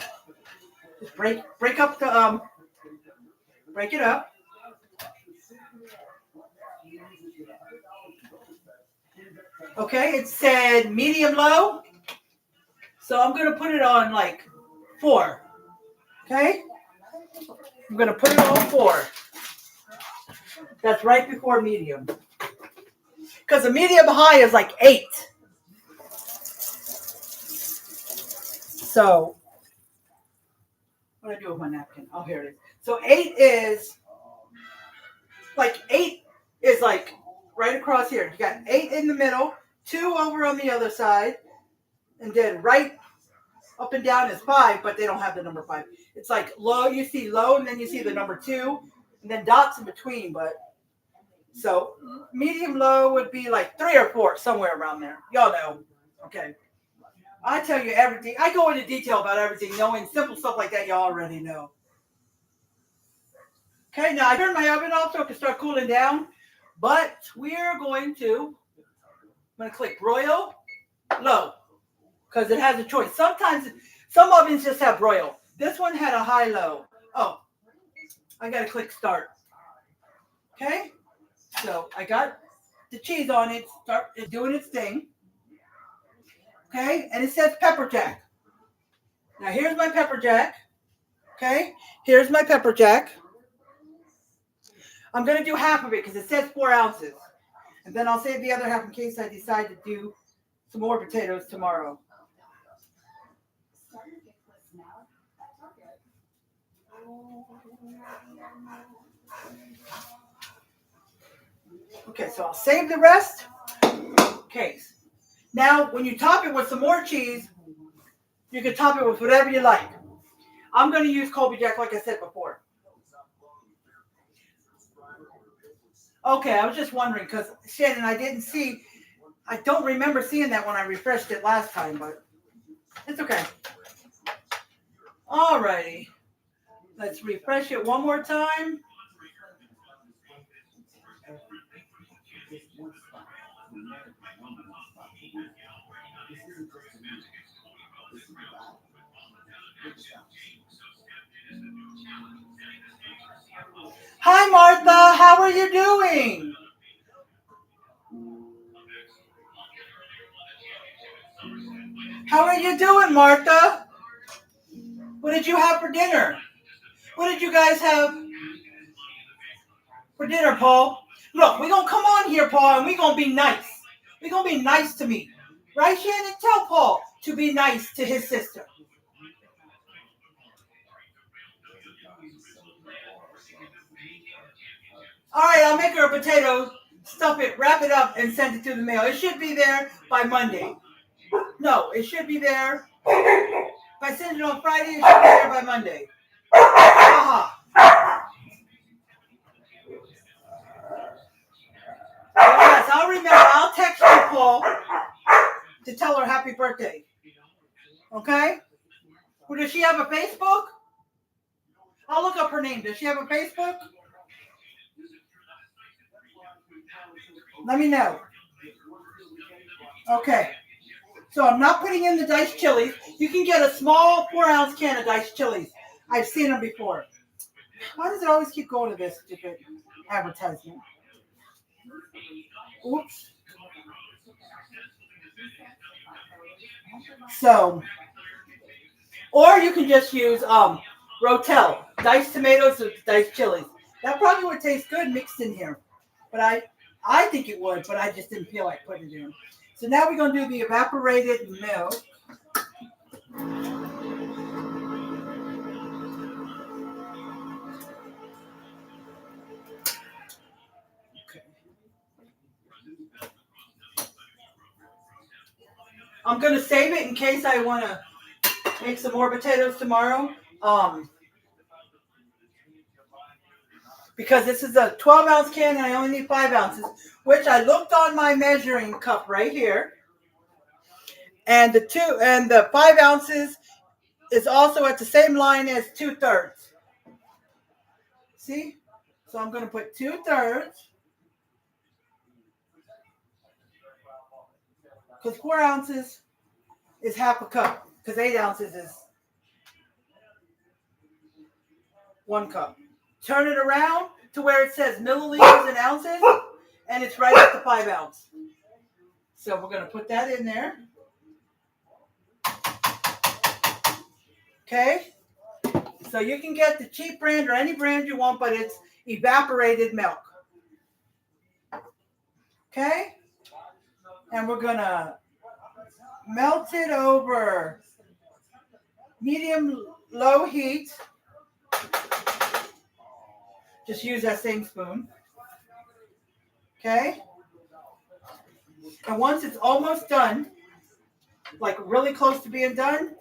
Just break up the break it up. Okay, it said medium low. So I'm going to put it on like 4. Okay? I'm going to put it on 4. That's right before medium. Because the medium high is like 8. So, what do I do with my napkin? Oh, here it is. So 8 is like right across here. You got 8 in the middle, 2 over on the other side, and then right up and down is 5, but they don't have the number 5. It's like low, you see low, and then you see the number 2, and then dots in between. But so medium low would be like 3 or 4, somewhere around there. Y'all know. Okay. I tell you everything. I go into detail about everything, knowing simple stuff like that y'all already know. Okay, now I turned my oven off so it can start cooling down, but I'm going to click broil low because it has a choice. Sometimes some ovens just have broil. This one had a high low. Oh, I got to click start. Okay, so I got the cheese on it. It's doing its thing. Okay, and it says pepper jack. Now here's my pepper jack. Okay, here's my pepper jack. I'm going to do half of it because it says 4 ounces. And then I'll save the other half in case I decide to do some more potatoes tomorrow. Okay, so I'll save the rest. Okay. Now, when you top it with some more cheese, you can top it with whatever you like. I'm going to use Colby Jack like I said before. Okay, I was just wondering because Shannon, I don't remember seeing that when I refreshed it last time, but it's okay. Alrighty, let's refresh it one more time. Hi, Martha. How are you doing? How are you doing, Martha? What did you have for dinner? What did you guys have for dinner, Paul? Look, we're going to come on here, Paul, and we're going to be nice. We're going to be nice to me. Right, Shannon? Tell Paul to be nice to his sister. All right, I'll make her a potato, stuff it, wrap it up, and send it through the mail. It should be there by Monday. No, it should be there. If I send it on Friday, it should be there by Monday. Yes, I'll remember. I'll text you, Paul, to tell her happy birthday. Okay? Well, does she have a Facebook? I'll look up her name. Does she have a Facebook? Let me know. Okay. So I'm not putting in the diced chilies. You can get a small 4-ounce can of diced chilies. I've seen them before. Why does it always keep going to this stupid advertisement? Oops. So, or you can just use Rotel, diced tomatoes with diced chilies. That probably would taste good mixed in here. But I think it would, but I just didn't feel like putting it in. So now we're going to do the evaporated milk. Okay. I'm going to save it in case I want to make some more potatoes tomorrow. Because this is a 12-ounce can and I only need 5 ounces, which I looked on my measuring cup right here. And the 5 ounces is also at the same line as 2/3. See? So I'm going to put 2/3. Because 4 ounces is half a cup. Because 8 ounces is 1 cup. Turn it around to where it says milliliters and ounces. And it's right at the 5 ounce. So we're going to put that in there. Okay. So you can get the cheap brand or any brand you want, but it's evaporated milk. Okay. And we're going to melt it over medium-low heat. Just use that same spoon. Okay? And once it's almost done, like really close to being done,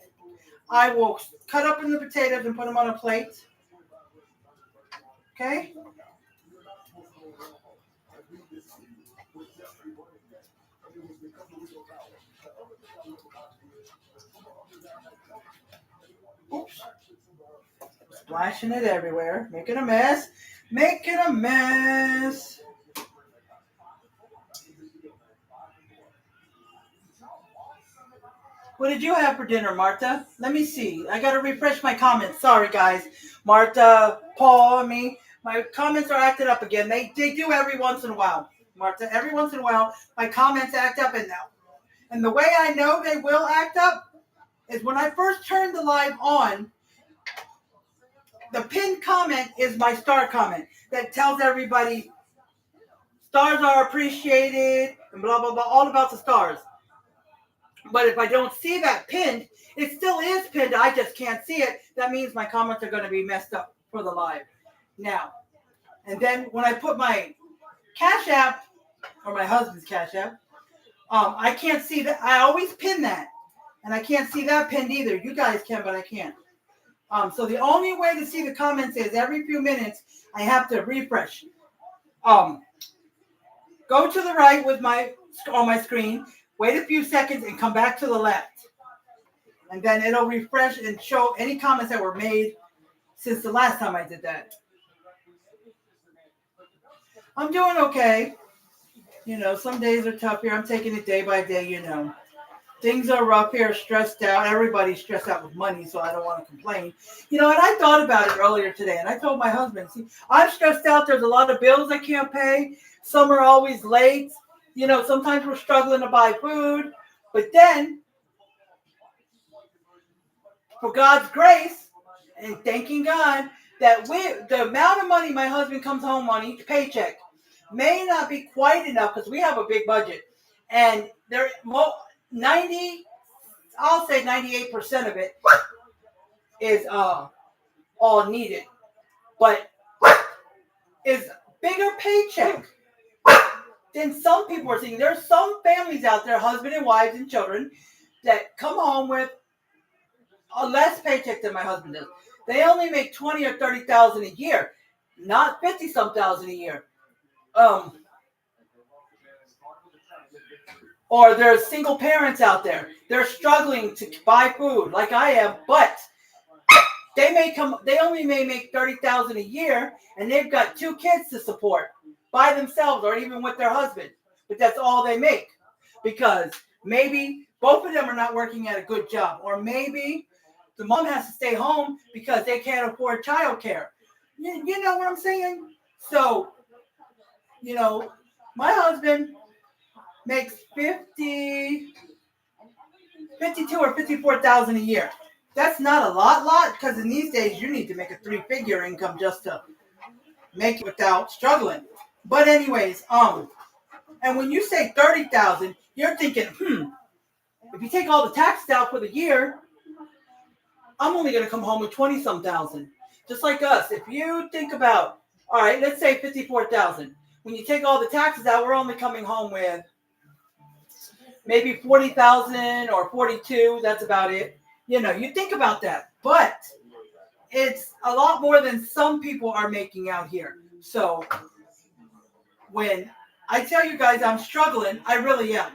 I will cut up in the potatoes and put them on a plate. Okay? Oops. Splashing it everywhere. Making a mess. Making a mess. What did you have for dinner, Martha? Let me see. I got to refresh my comments. Sorry, guys. Martha, Paul, me. My comments are acted up again. They do every once in a while. Martha, every once in a while, my comments act up. And the way I know they will act up is when I first turn the live on, the pinned comment is my star comment that tells everybody stars are appreciated and blah, blah, blah, all about the stars. But if I don't see that pinned, it still is pinned. I just can't see it. That means my comments are going to be messed up for the live. Now, and then when I put my Cash App, or my husband's Cash App, I can't see that. I always pin that. And I can't see that pinned either. You guys can, but I can't. So the only way to see the comments is every few minutes, I have to refresh. Go to the right with on my screen. Wait a few seconds and come back to the left. And then it'll refresh and show any comments that were made since the last time I did that. I'm doing okay. You know, some days are tough here. I'm taking it day by day, you know. Things are rough here, stressed out. Everybody's stressed out with money, so I don't want to complain. You know, and I thought about it earlier today, and I told my husband, see, I'm stressed out. There's a lot of bills I can't pay. Some are always late. You know, sometimes we're struggling to buy food. But then, for God's grace, and thanking God, that the amount of money my husband comes home on each paycheck may not be quite enough because we have a big budget. And I'll say 98% of it is all needed. But is bigger paycheck than some people are seeing. There's some families out there, husband and wives and children, that come home with a less paycheck than my husband does. They only make $20,000 or $30,000 a year, not 50-some thousand a year. Or there's single parents out there. They're struggling to buy food like I am, but they only may make $30,000 a year, and they've got 2 kids to support by themselves or even with their husband. But that's all they make because maybe both of them are not working at a good job, or maybe the mom has to stay home because they can't afford childcare. You know what I'm saying? So, you know, my husband makes $52,000 or $54,000 a year. That's not a lot, because in these days you need to make a 3-figure income just to make it without struggling. But anyways, and when you say $30,000, you're thinking, if you take all the taxes out for the year, I'm only going to come home with 20-some thousand. Just like us, if you think about, all right, let's say $54,000. When you take all the taxes out, we're only coming home with maybe $40,000 or $42,000. That's about it. You know, you think about that, but it's a lot more than some people are making out here. So when I tell you guys I'm struggling, I really am.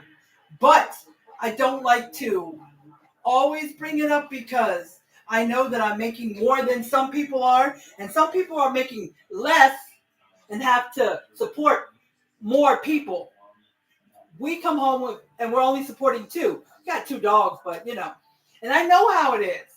But I don't like to always bring it up because I know that I'm making more than some people are, and some people are making less and have to support more people. We come home with, and we're only supporting two. We got 2 dogs, but and I know how it is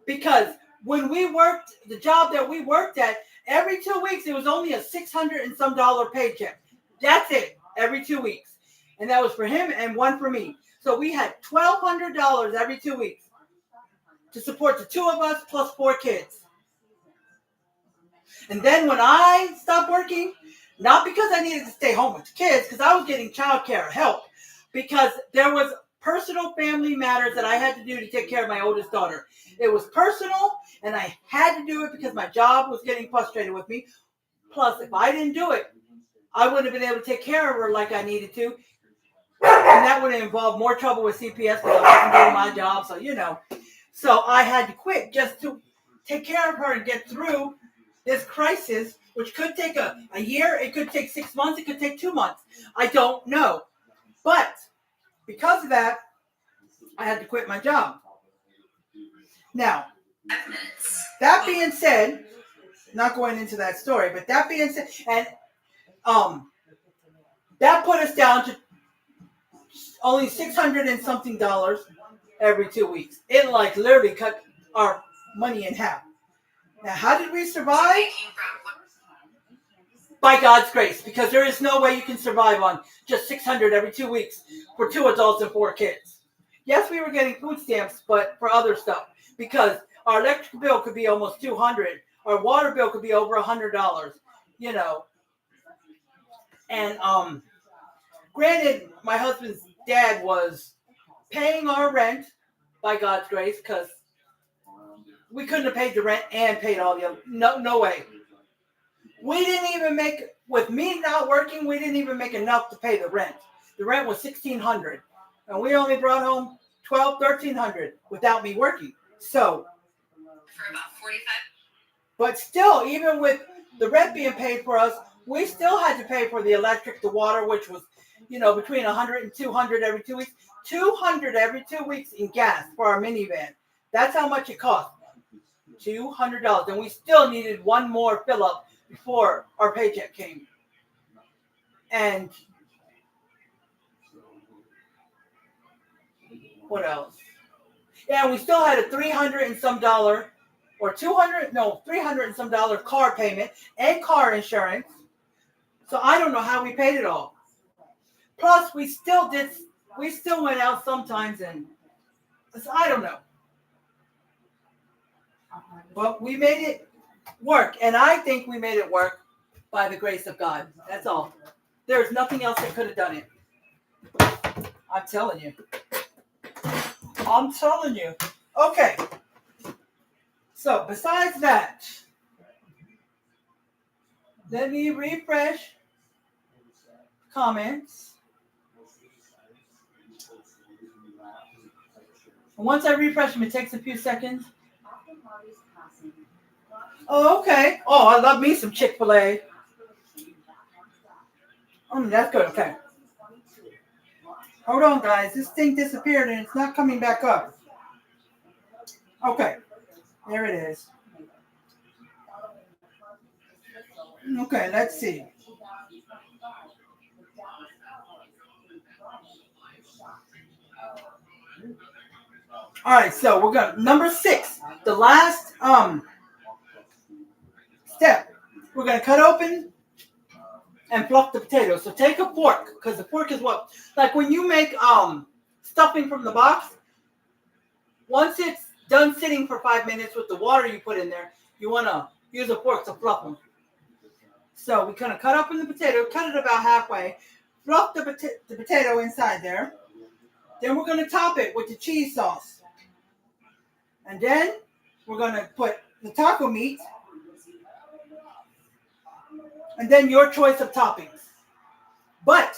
because when we worked the job that we worked at, every 2 weeks it was only a $600 and some paycheck. That's it, every 2 weeks, and that was for him and one for me. So we had $1,200 every 2 weeks to support the 2 of us plus 4 kids. And then when I stopped working, not because I needed to stay home with the kids, because I was getting childcare help, because there was personal family matters that I had to do to take care of my oldest daughter. It was personal, and I had to do it because my job was getting frustrated with me. Plus, if I didn't do it, I wouldn't have been able to take care of her like I needed to. And that would have involved more trouble with CPS because I wasn't doing my job. So I had to quit just to take care of her and get through this crisis, which could take a year, it could take 6 months, it could take 2 months. I don't know. But because of that, I had to quit my job. Now, 5 minutes. that being said, not going into that story, but that being said, and that put us down to only $600 and something every 2 weeks. It literally cut our money in half. Now, how did we survive? By God's grace, because there is no way you can survive on just $600 every 2 weeks for 2 adults and 4 kids. Yes, we were getting food stamps, but for other stuff, because our electric bill could be almost $200, our water bill could be over $100, And granted, my husband's dad was paying our rent by God's grace, because we couldn't have paid the rent and paid all the other. No way. We didn't even make, with me not working, we didn't even make enough to pay the rent. The rent was $1,600, and we only brought home $1,300 without me working. So, For about 45. but still, even with the rent being paid for us, we still had to pay for the electric, the water, which was, between $100 and $200 every 2 weeks. $200 every 2 weeks in gas for our minivan. That's how much it cost. $200, and we still needed one more fill up before our paycheck came. And what else? Yeah, we still had a $300 and some or $300 and some car payment and car insurance. So I don't know how we paid it all. Plus, we still went out sometimes, and I don't know. But we made it work, and I think we made it work by the grace of God. That's all. There's nothing else that could have done it. I'm telling you. Okay. So, besides that, let me refresh comments. And once I refresh them, it takes a few seconds. Oh, okay. Oh, I love me some Chick-fil-A. That's good. Okay. Hold on, guys. This thing disappeared and it's not coming back up. Okay. There it is. Okay, let's see. All right, so we're going to number 6, the last step. We're going to cut open and fluff the potatoes. So take a fork, because the fork is what, like when you make stuffing from the box, once it's done sitting for 5 minutes with the water you put in there, you want to use a fork to fluff them. So we're going to cut open the potato, cut it about halfway, fluff the potato inside there. Then we're going to top it with the cheese sauce. And then we're going to put the taco meat. And then your choice of toppings. But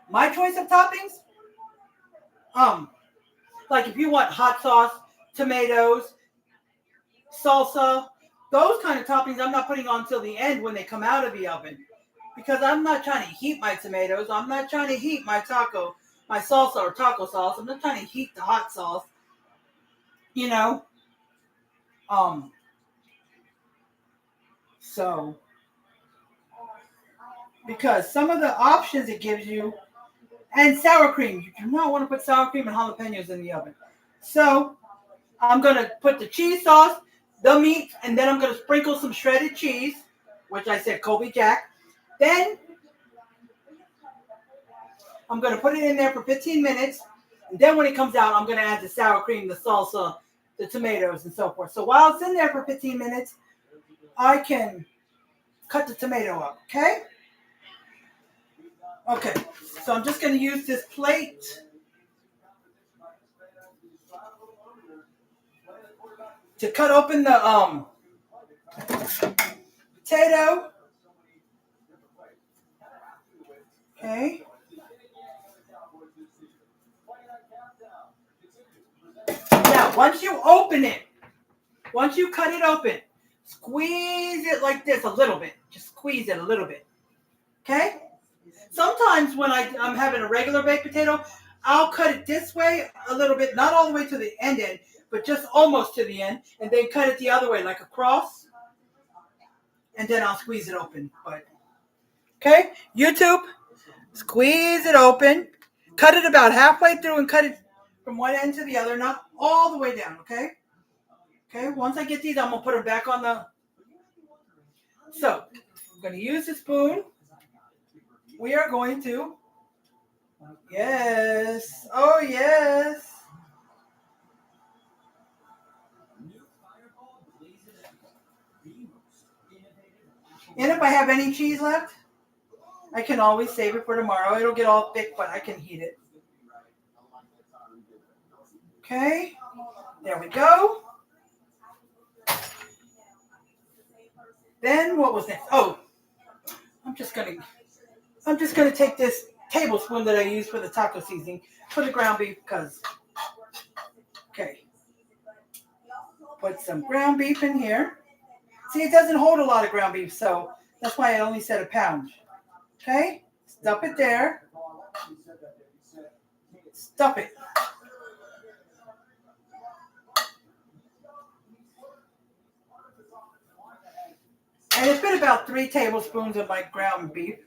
my choice of toppings, like if you want hot sauce, tomatoes, salsa, those kind of toppings I'm not putting on till the end when they come out of the oven. Because I'm not trying to heat my tomatoes. I'm not trying to heat my salsa or taco sauce. I'm not trying to heat the hot sauce. So because some of the options it gives you, and sour cream. You do not want to put sour cream and jalapenos in the oven. So I'm going to put the cheese sauce, the meat, and then I'm going to sprinkle some shredded cheese, which I said Colby Jack. Then I'm going to put it in there for 15 minutes. And then when it comes out, I'm going to add the sour cream, the salsa, the tomatoes, and so forth. So while it's in there for 15 minutes, I can cut the tomato up, okay? Okay, so I'm just going to use this plate to cut open the potato. Okay. Now, once you open it, once you cut it open, squeeze it like this a little bit. Just squeeze it a little bit. Okay? Sometimes when I'm having a regular baked potato, I'll cut it this way a little bit, not all the way to the end, but just almost to the end, and then cut it the other way, like across, and then I'll squeeze it open. But okay, YouTube, squeeze it open, cut it about halfway through, and cut it from one end to the other, not all the way down. Okay. Okay. Once I get these, I'm gonna put them back on the. So I'm gonna use the spoon. We are going to. Yes. Oh yes. And if I have any cheese left, I can always save it for tomorrow. It'll get all thick, but I can heat it. Okay, there we go. Then what was next? Oh, I'm just gonna take this tablespoon that I use for the taco seasoning for the ground beef because. Okay, put some ground beef in here. See, it doesn't hold a lot of ground beef, so that's why I only said a pound. Okay, stuff it there. Stuff it. And it's been about 3 tablespoons of my ground beef.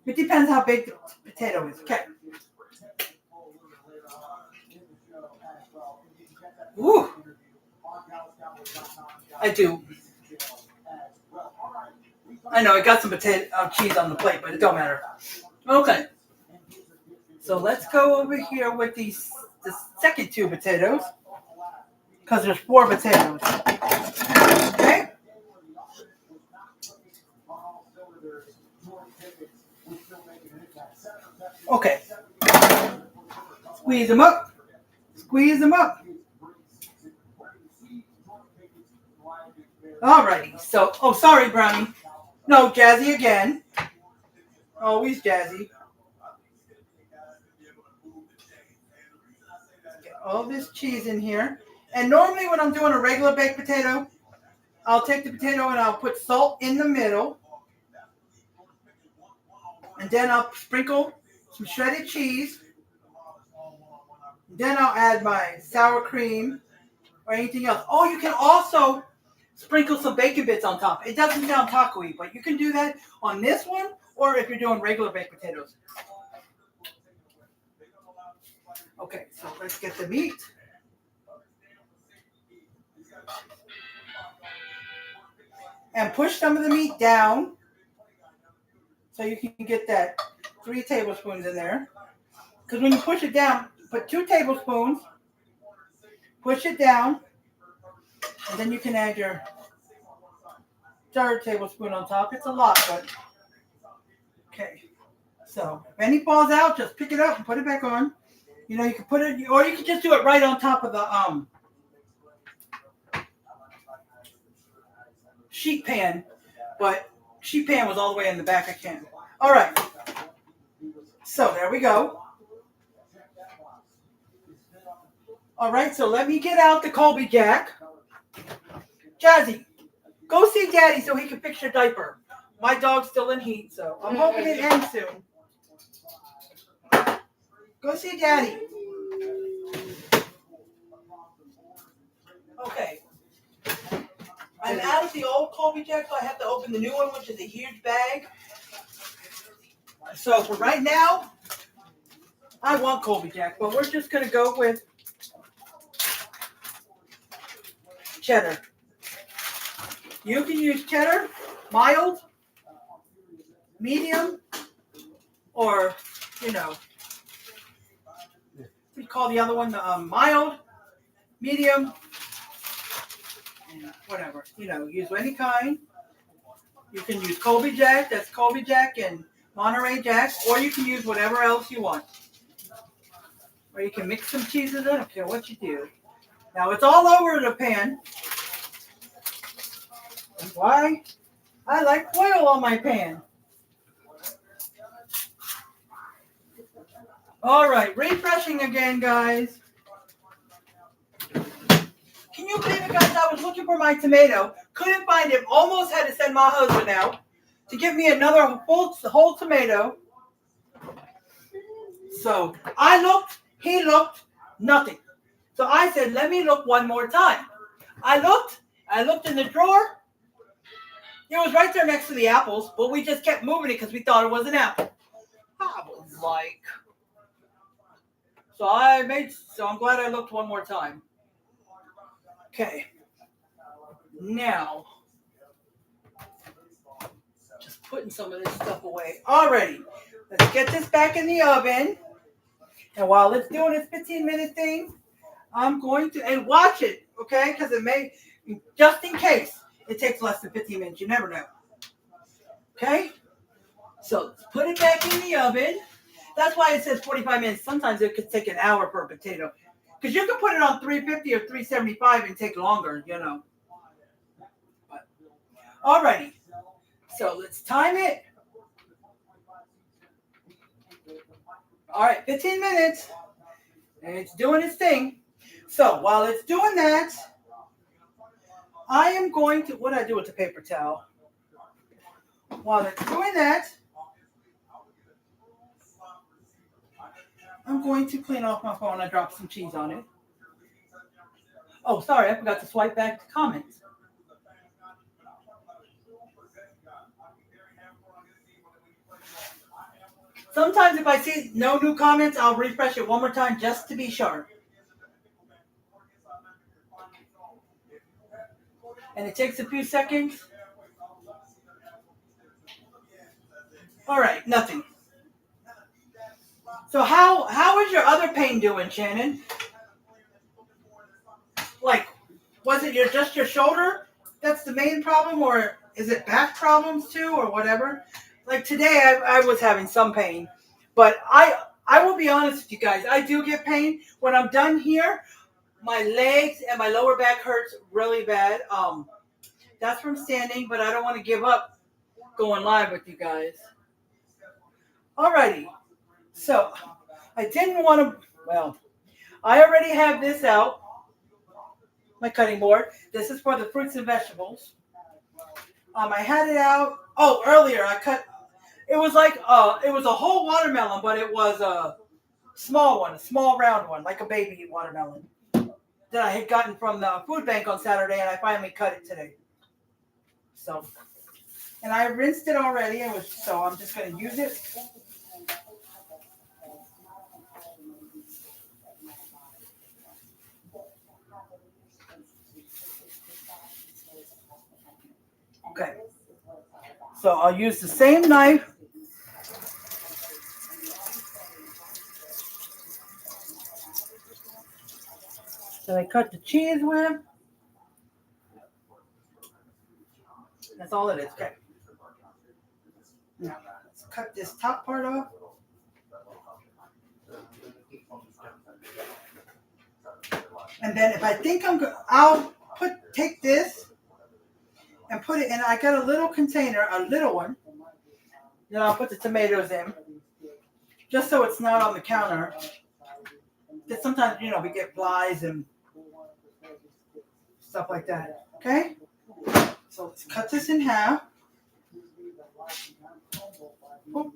It depends how big the potato is. Okay. Woo. I do. I know I got some cheese on the plate, but it don't matter. Okay. So let's go over here with the second 2 potatoes, because there's 4 potatoes. Okay. Okay. Squeeze them up. Squeeze them up. Alrighty. So, oh, sorry, Brownie. No, Jazzy again. Always Jazzy. Get all this cheese in here. And normally when I'm doing a regular baked potato, I'll take the potato and I'll put salt in the middle. And then I'll sprinkle some shredded cheese. Then I'll add my sour cream or anything else. Oh, you can also sprinkle some bacon bits on top. It doesn't sound taco-y, but you can do that on this one or if you're doing regular baked potatoes. Okay, so let's get the meat. And push some of the meat down so you can get that 3 tablespoons in there. Because when you push it down, put 2 tablespoons, push it down, and then you can add your 3rd tablespoon on top. It's a lot, but okay. So if any falls out, just pick it up and put it back on. You know, you can put it, or you can just do it right on top of the sheet pan, but sheet pan was all the way in the back. I can't. All right. So there we go. All right, so let me get out the Colby Jack. Jazzy, go see Daddy so he can fix your diaper. My dog's still in heat, so I'm hoping it ends soon. Go see Daddy. Okay. I'm out of the old Colby Jack, so I have to open the new one, which is a huge bag. So for right now, I want Colby Jack, but we're just gonna go with cheddar. You can use cheddar, mild, medium, or we call the other one the mild, medium, and whatever. Use any kind. You can use Colby Jack. That's Colby Jack and Monterey Jack, or you can use whatever else you want. Or you can mix some cheeses. I don't care what you do. Now it's all over the pan. That's why I like oil on my pan. All right, refreshing again, guys. Can you believe it, guys? I was looking for my tomato, couldn't find him, almost had to send my husband out to give me another whole tomato. So I looked, he looked, nothing. So I said, let me look one more time. I looked in the drawer. It was right there next to the apples, but we just kept moving it because we thought it was an apple. I was like, so I'm glad I looked one more time. Okay. Now, just putting some of this stuff away. Alrighty, let's get this back in the oven. And while it's doing its 15-minute thing, I'm going to, and watch it, okay? Because it may, just in case, it takes less than 15 minutes. You never know. Okay? So let's put it back in the oven. That's why it says 45 minutes. Sometimes it could take an hour per potato. Because you can put it on 350 or 375 and take longer, But, alrighty. So let's time it. All right, 15 minutes. And it's doing its thing. So while it's doing that, I am going to, what do I do with the paper towel? While it's doing that, I'm going to clean off my phone. I dropped some cheese on it. Oh, sorry, I forgot to swipe back to comments. Sometimes if I see no new comments, I'll refresh it one more time just to be sure. And it takes a few seconds. All right, nothing. So how is your other pain doing, Shannon? Like, was it just your shoulder that's the main problem, or is it back problems too, or whatever? Like today, I was having some pain, but I will be honest with you guys. I do get pain when I'm done here. My legs and my lower back hurts really bad. That's from standing, but I don't want to give up going live with you guys. Alrighty, so I didn't want to. Well, I already have this out. My cutting board. This is for the fruits and vegetables. I had it out. Oh, earlier I cut. It was like it was a whole watermelon, but it was a small one, a small round one, like a baby watermelon that I had gotten from the food bank on Saturday, and I finally cut it today. So, and I rinsed it already. So I'm just going to use it. Okay. So I'll use the same knife. that I cut the cheese with. That's all it is. Okay. Now, let's cut this top part off. And then if I think I'll take this and put it in. I got a little container, a little one. Then I'll put the tomatoes in, just so it's not on the counter. Because sometimes, we get flies and stuff like that. Okay? So let's cut this in half. Oh.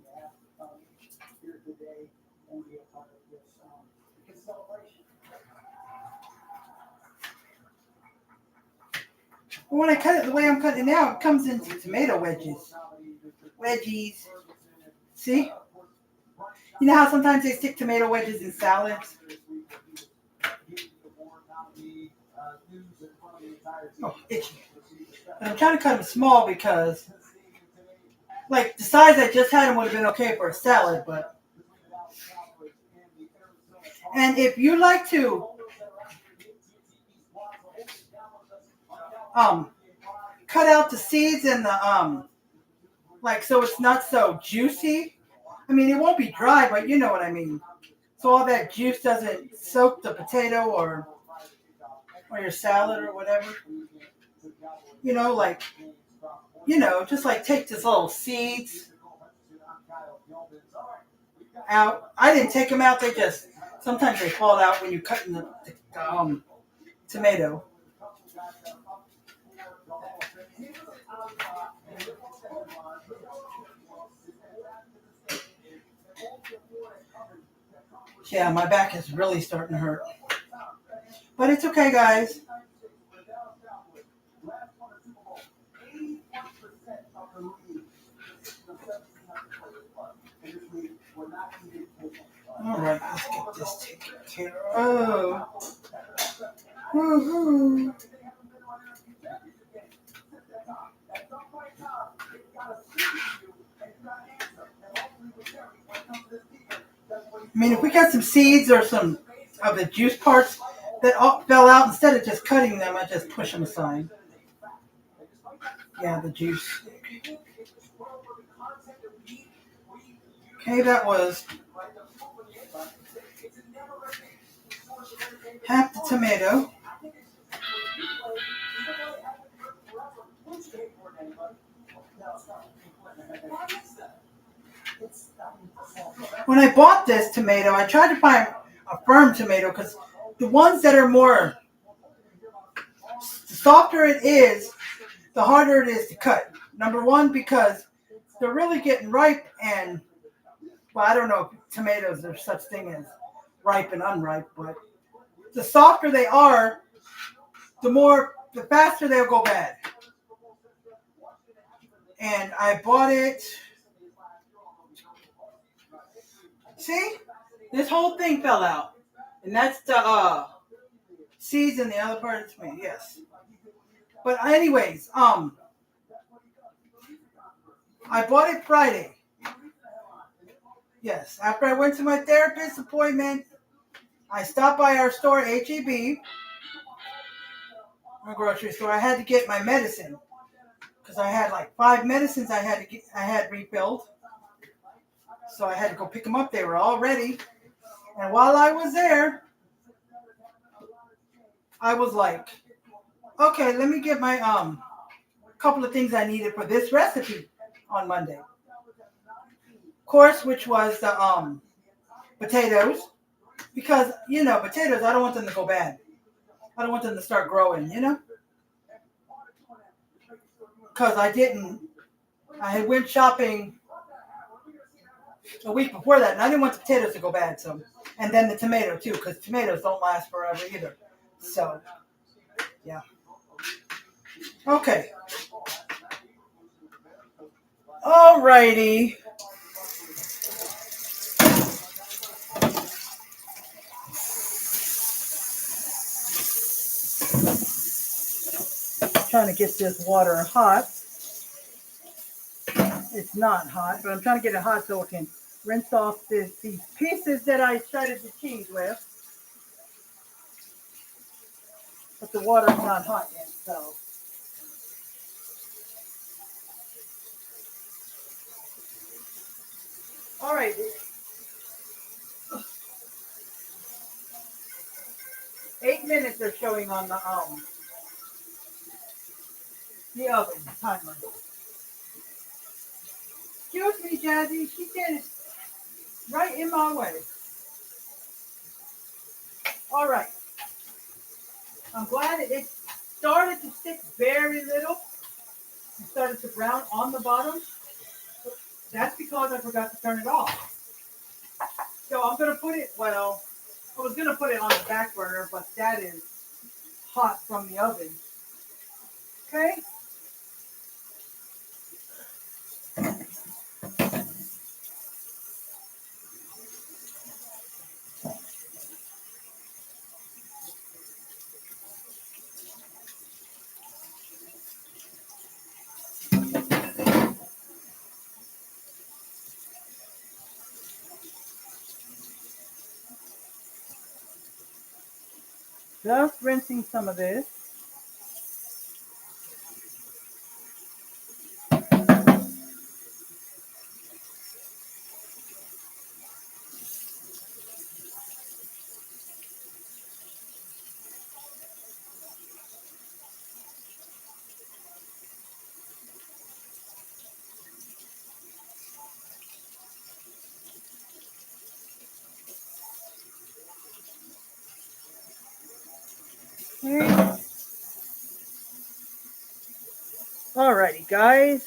When I cut it the way I'm cutting it now, it comes into tomato wedges. See? You know how sometimes they stick tomato wedges in salads? Oh, itchy. But I'm trying to cut them small because, like, the size I just had them would have been okay for a salad, but. And if you like to cut out the seeds and the like, so it's not so juicy. I mean, it won't be dry, but you know what I mean. So all that juice doesn't soak the potato or your salad or whatever. You know, like, just like take this little seeds out. I didn't take them out. They just, sometimes they fall out when you're cutting the tomato. Yeah, my back is really starting to hurt. But it's okay, guys. All right, let's get this taken care of. Woo-hoo. I mean, if we got some seeds or some of the juice parts that all fell out, instead of just cutting them, I just push them aside. Yeah, the juice. Okay, that was half the tomato. When I bought this tomato, I tried to find a firm tomato because the ones that are more, the softer it is, the harder it is to cut. Number one, because they're really getting ripe and, well, I don't know if tomatoes, there's such thing as ripe and unripe, but the softer they are, the faster they'll go bad. And I bought it. See? This whole thing fell out. And that's the seeds in the other part of the tomato, yes. But anyways, I bought it Friday. Yes, after I went to my therapist appointment, I stopped by our store, H-E-B, our grocery store. I had to get my medicine because I had like 5 medicines I had refilled. So I had to go pick them up. They were all ready. And while I was there, I was like, okay, let me get my couple of things I needed for this recipe on Monday. Of course, which was the potatoes. Because, potatoes, I don't want them to go bad. I don't want them to start growing, Because I had went shopping a week before that, and I didn't want the potatoes to go bad. So, and then the tomato too, because tomatoes don't last forever either. So, yeah. Okay. Alrighty. Trying to get this water hot. It's not hot, but I'm trying to get it hot so I can rinse off these pieces that I shredded the cheese with. But the water's not hot yet, so. All right. 8 minutes are showing on the oven timer. Excuse me, Jazzy. She did it right in my way. All right. I'm glad it started to stick very little. It started to brown on the bottom. That's because I forgot to turn it off. So I'm going to put it, I was going to put it on the back burner, but that is hot from the oven. Okay? Just rinsing some of this. Okay. Alrighty, guys.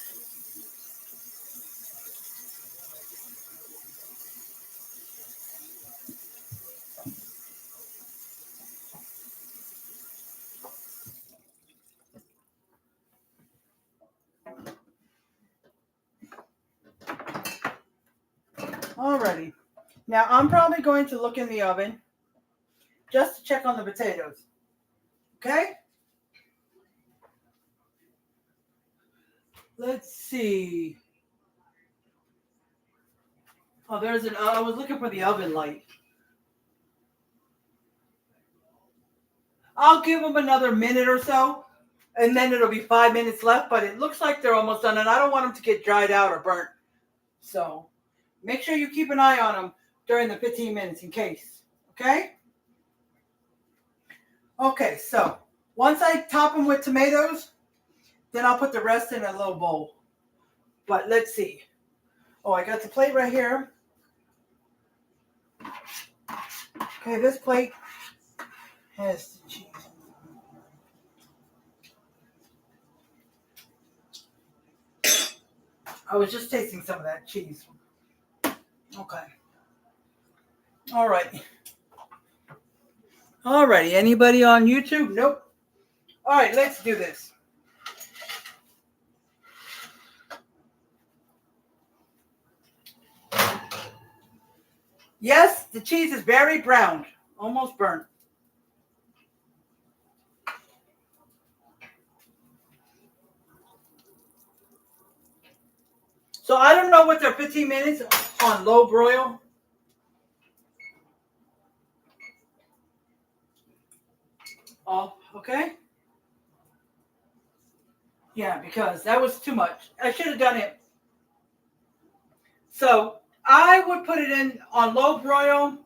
Alrighty. Now I'm probably going to look in the oven just to check on the potatoes. Okay? Let's see. Oh, I was looking for the oven light. I'll give them another minute or so, and then it'll be 5 minutes left, but it looks like they're almost done, and I don't want them to get dried out or burnt. So make sure you keep an eye on them during the 15 minutes in case. Okay? Okay, so once I top them with tomatoes, then I'll put the rest in a little bowl. But let's see. Oh, I got the plate right here. Okay, this plate has the cheese. I was just tasting some of that cheese. Okay. All right. All righty. Anybody on YouTube? Nope. All right, let's do this. Yes, the cheese is very browned, almost burnt. So I don't know what their 15 minutes on low broil. Oh, okay. Yeah, because that was too much. I should have done it. So I would put it in on low broil.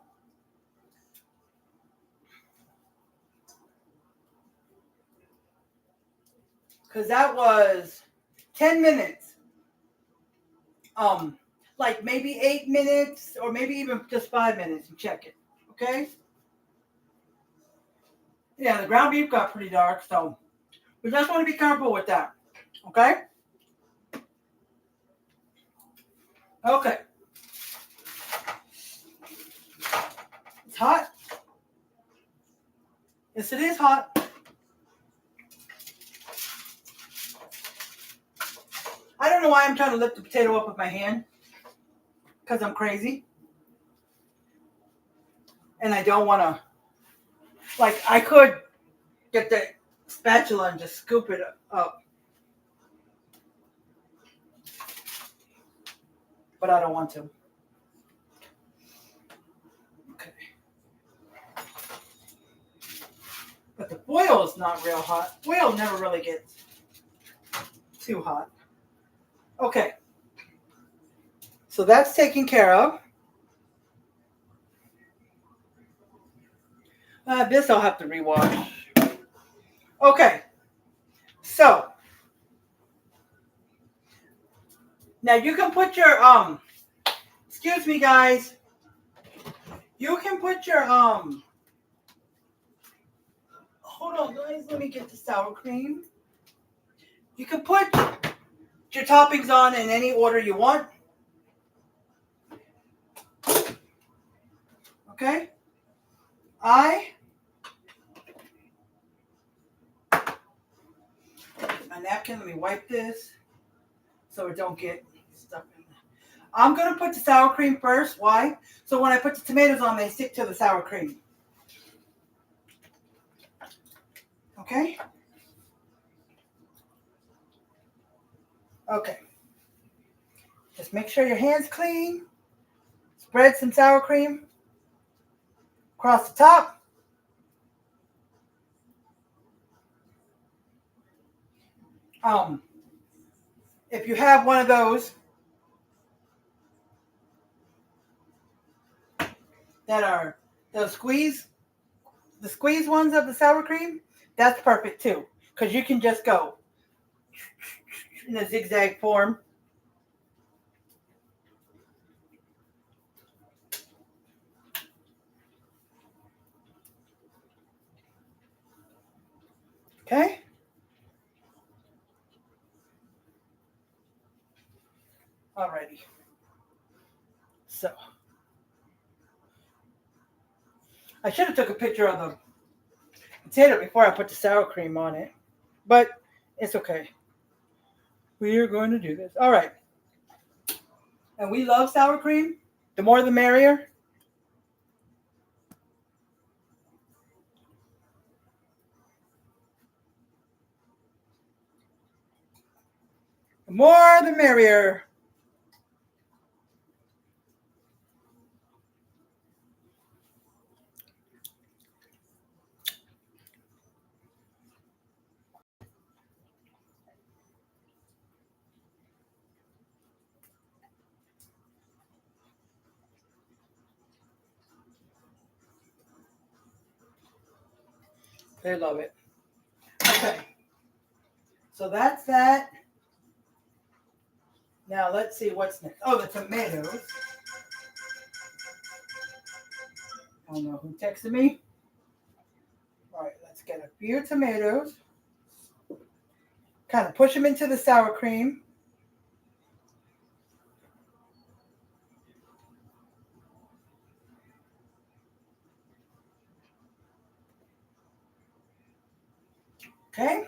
Because that was 10 minutes. Like maybe 8 minutes or maybe even just 5 minutes and check it. Okay? Yeah, the ground beef got pretty dark, so we just want to be careful with that. Okay? Okay. It's hot. Yes, it is hot. I don't know why I'm trying to lift the potato up with my hand. Because I'm crazy. And I don't want to. Like, I could get the spatula and just scoop it up. But I don't want to. Okay. But the foil is not real hot. Foil never really gets too hot. Okay. So that's taken care of. This I'll have to rewash. Okay. So. Now you can put your, excuse me guys. You can put your, hold on guys, let me get the sour cream. You can put your toppings on in any order you want. Okay? My napkin, let me wipe this so it don't get stuck in there. I'm going to put the sour cream first. Why? So when I put the tomatoes on, they stick to the sour cream. Okay? Okay. Just make sure your hand's clean. Spread some sour cream across the top. If you have one of those that are the squeeze ones of the sour cream, that's perfect too. Because you can just go in a zigzag form. Okay? Alrighty. So I should have took a picture of the potato before I put the sour cream on it. But it's okay. We are going to do this. All right. And we love sour cream. The more the merrier. The more the merrier. They love it. Okay. So that's that. Now let's see what's next. Oh, the tomatoes. I don't know who texted me. All right, let's get a few tomatoes. Kind of push them into the sour cream. Okay.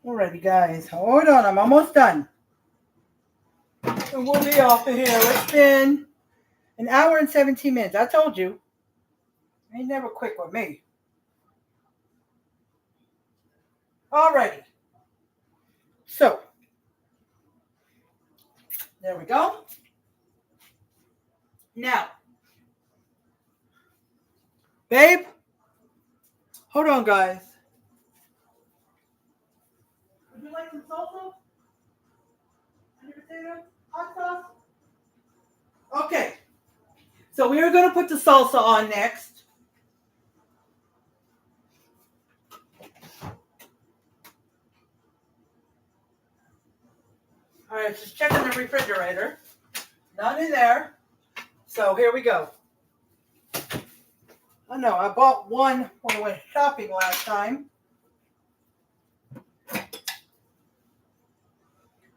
Alrighty, guys. Hold on. I'm almost done. And we'll be off of here. It's been an hour and 17 minutes. I told you. Ain't never quick with me. Alrighty. So, there we go. Now, babe, hold on, guys. Would you like some salsa? Any potato? Hot sauce? Okay. So we are going to put the salsa on next. All right, just checking the refrigerator. None in there. So here we go. I know, I bought one when I went shopping last time.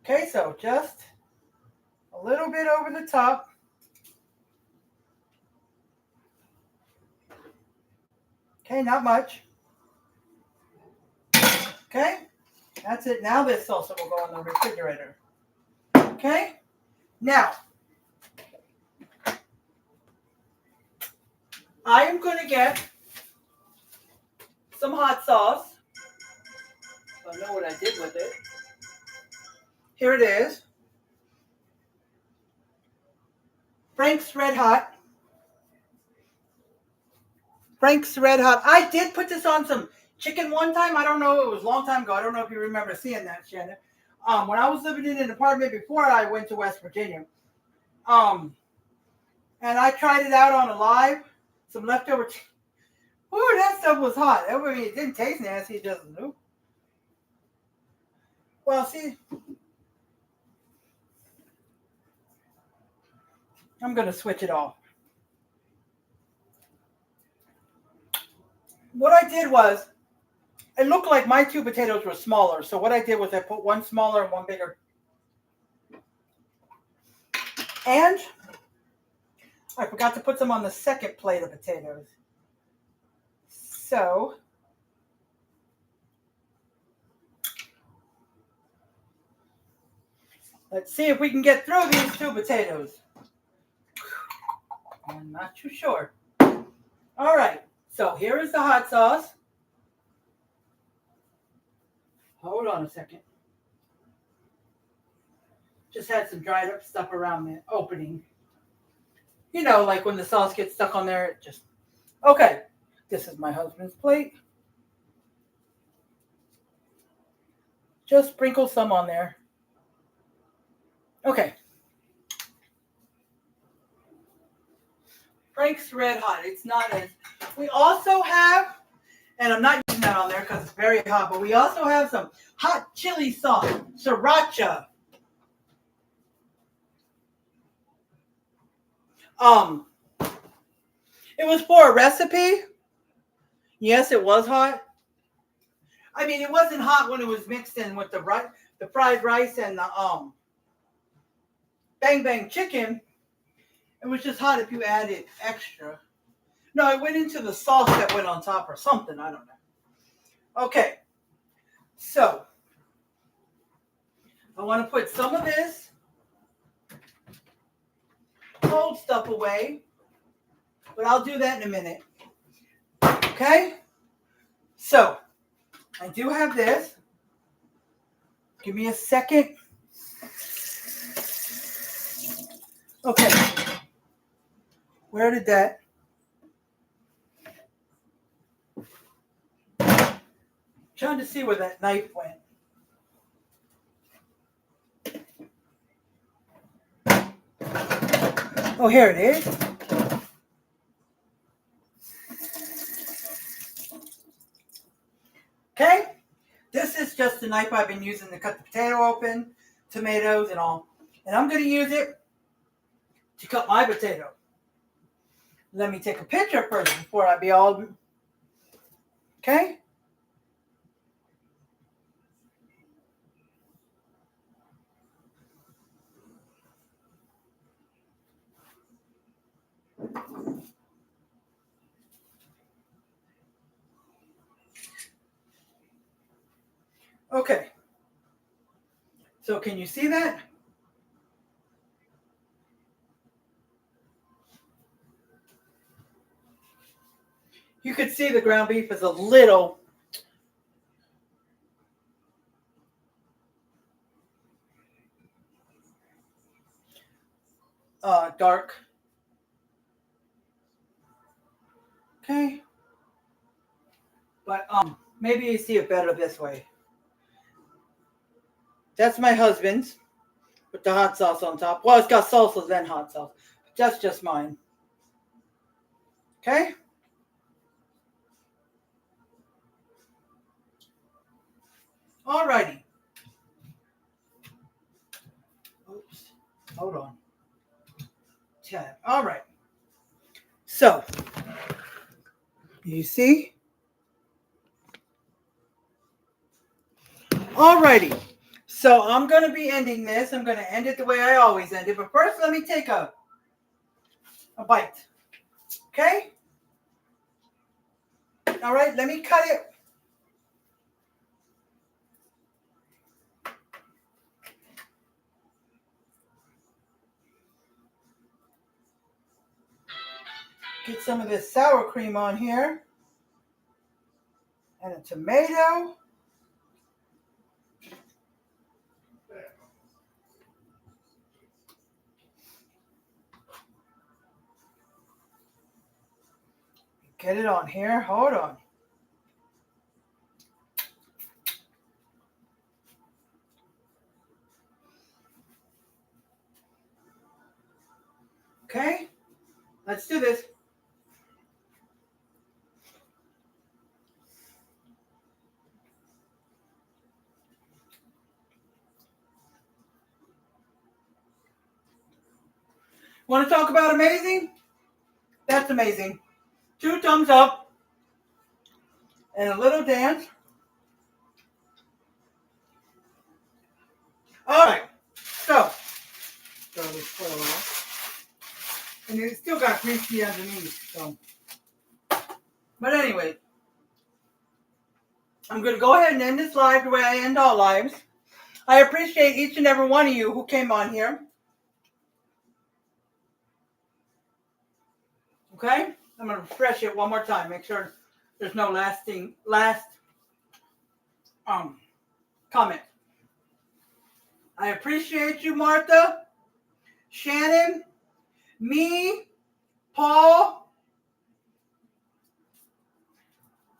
Okay, so just a little bit over the top. Okay, not much. Okay, that's it. Now this salsa will go in the refrigerator. Okay, now I am going to get some hot sauce. I know what I did with it. Here it is. Frank's Red Hot. Frank's Red Hot. I did put this on some chicken one time. I don't know. It was a long time ago. I don't know if you remember seeing that, Shannon. When I was living in an apartment before I went to West Virginia. And I tried it out on a live. Some leftover chicken. Ooh, that stuff was hot. I mean, it didn't taste nasty. It just knew. Well, see, I'm going to switch it off. What I did was, it looked like my two potatoes were smaller. So what I did was I put one smaller and one bigger. And I forgot to put some on the second plate of potatoes. So let's see if we can get through these two potatoes. I'm not too sure. All right. So here is the hot sauce. Hold on a second. Just had some dried up stuff around the opening. You know, like when the sauce gets stuck on there, it just. Okay, this is my husband's plate. Just sprinkle some on there. Okay. Frank's Red Hot. It's not as. We also have, and I'm not using that on there because it's very hot, but we also have some hot chili sauce, sriracha. Um, it was for a recipe. Yes, it was hot. I mean, it wasn't hot when it was mixed in with the fried rice and the bang bang chicken. It was just hot if you added extra. No, it went into the sauce that went on top or something. I don't know. Okay, so I want to put some of this cold stuff away, but I'll do that in a minute. Okay, so I do have this. Give me a second. Okay, where did that? Trying to see where that knife went. Oh, here it is. Okay, this is just the knife I've been using to cut the potato open, tomatoes and all. And I'm going to use it to cut my potato. Let me take a picture first before I be all... Okay? Okay. So can you see that? You could see the ground beef is a little dark. Okay. But maybe you see it better this way. That's my husband's with the hot sauce on top. Well, it's got salsa then hot sauce. That's just mine. Okay? Alrighty. Oops. Hold on. Tab. All right. So, you see? Alrighty. So I'm going to be ending this. I'm going to end it the way I always end it. But first, let me take a bite. Okay? All right, let me cut it. Get some of this sour cream on here. And a tomato. Get it on here. Hold on. Okay? Let's do this. Want to talk about amazing? That's amazing. 2 thumbs up. And a little dance. All right. So, throw this foil off. And it still got greasy underneath. So, but anyway, I'm going to go ahead and end this live the way I end all lives. I appreciate each and every one of you who came on here. Okay? I'm going to refresh it one more time. Make sure there's no last comment. I appreciate you, Martha, Shannon, me, Paul,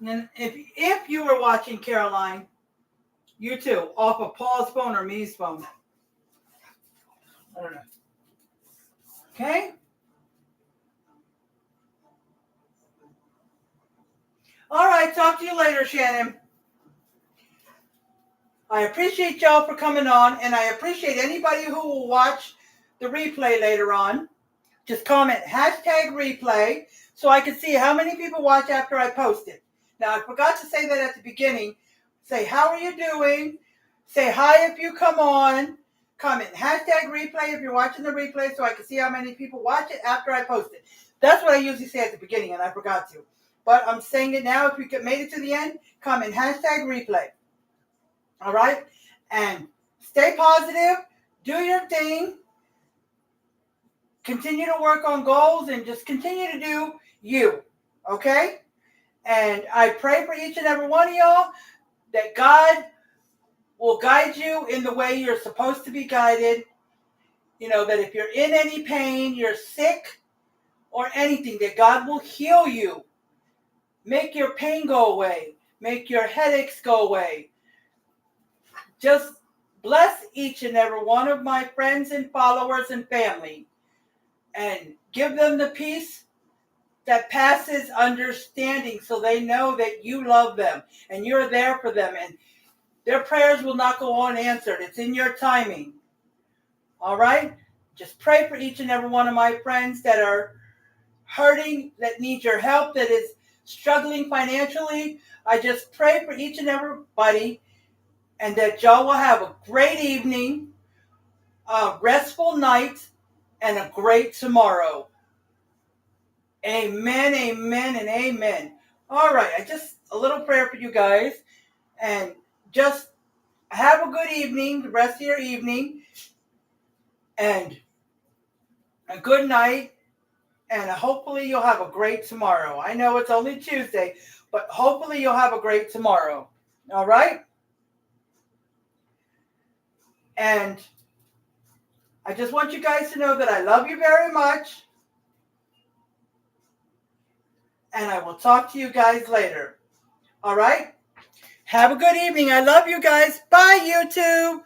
and if you were watching Caroline, you too, off of Paul's phone or me's phone. I don't know. Okay? All right, talk to you later, Shannon. I appreciate y'all for coming on, and I appreciate anybody who will watch the replay later on. Just comment #replay so I can see how many people watch after I post it. Now, I forgot to say that at the beginning. Say, how are you doing? Say hi if you come on. Comment #replay if you're watching the replay so I can see how many people watch it after I post it. That's what I usually say at the beginning, and I forgot to. But I'm saying it now. If you made it to the end, comment #replay. All right? And stay positive. Do your thing. Continue to work on goals and just continue to do you. Okay? And I pray for each and every one of y'all that God will guide you in the way you're supposed to be guided. You know, that if you're in any pain, you're sick, or anything, that God will heal you. Make your pain go away. Make your headaches go away. Just bless each and every one of my friends and followers and family. And give them the peace that passes understanding so they know that you love them and you're there for them. And their prayers will not go unanswered. It's in your timing. All right? Just pray for each and every one of my friends that are hurting, that need your help, that is struggling financially. I just pray for each and everybody, and that y'all will have a great evening, a restful night, and a great tomorrow. Amen, amen, and amen. All right, just a little prayer for you guys, and just have a good evening, the rest of your evening, and a good night, and hopefully you'll have a great tomorrow. I know it's only Tuesday, but hopefully you'll have a great tomorrow. All right? And I just want you guys to know that I love you very much. And I will talk to you guys later. All right? Have a good evening. I love you guys. Bye, YouTube.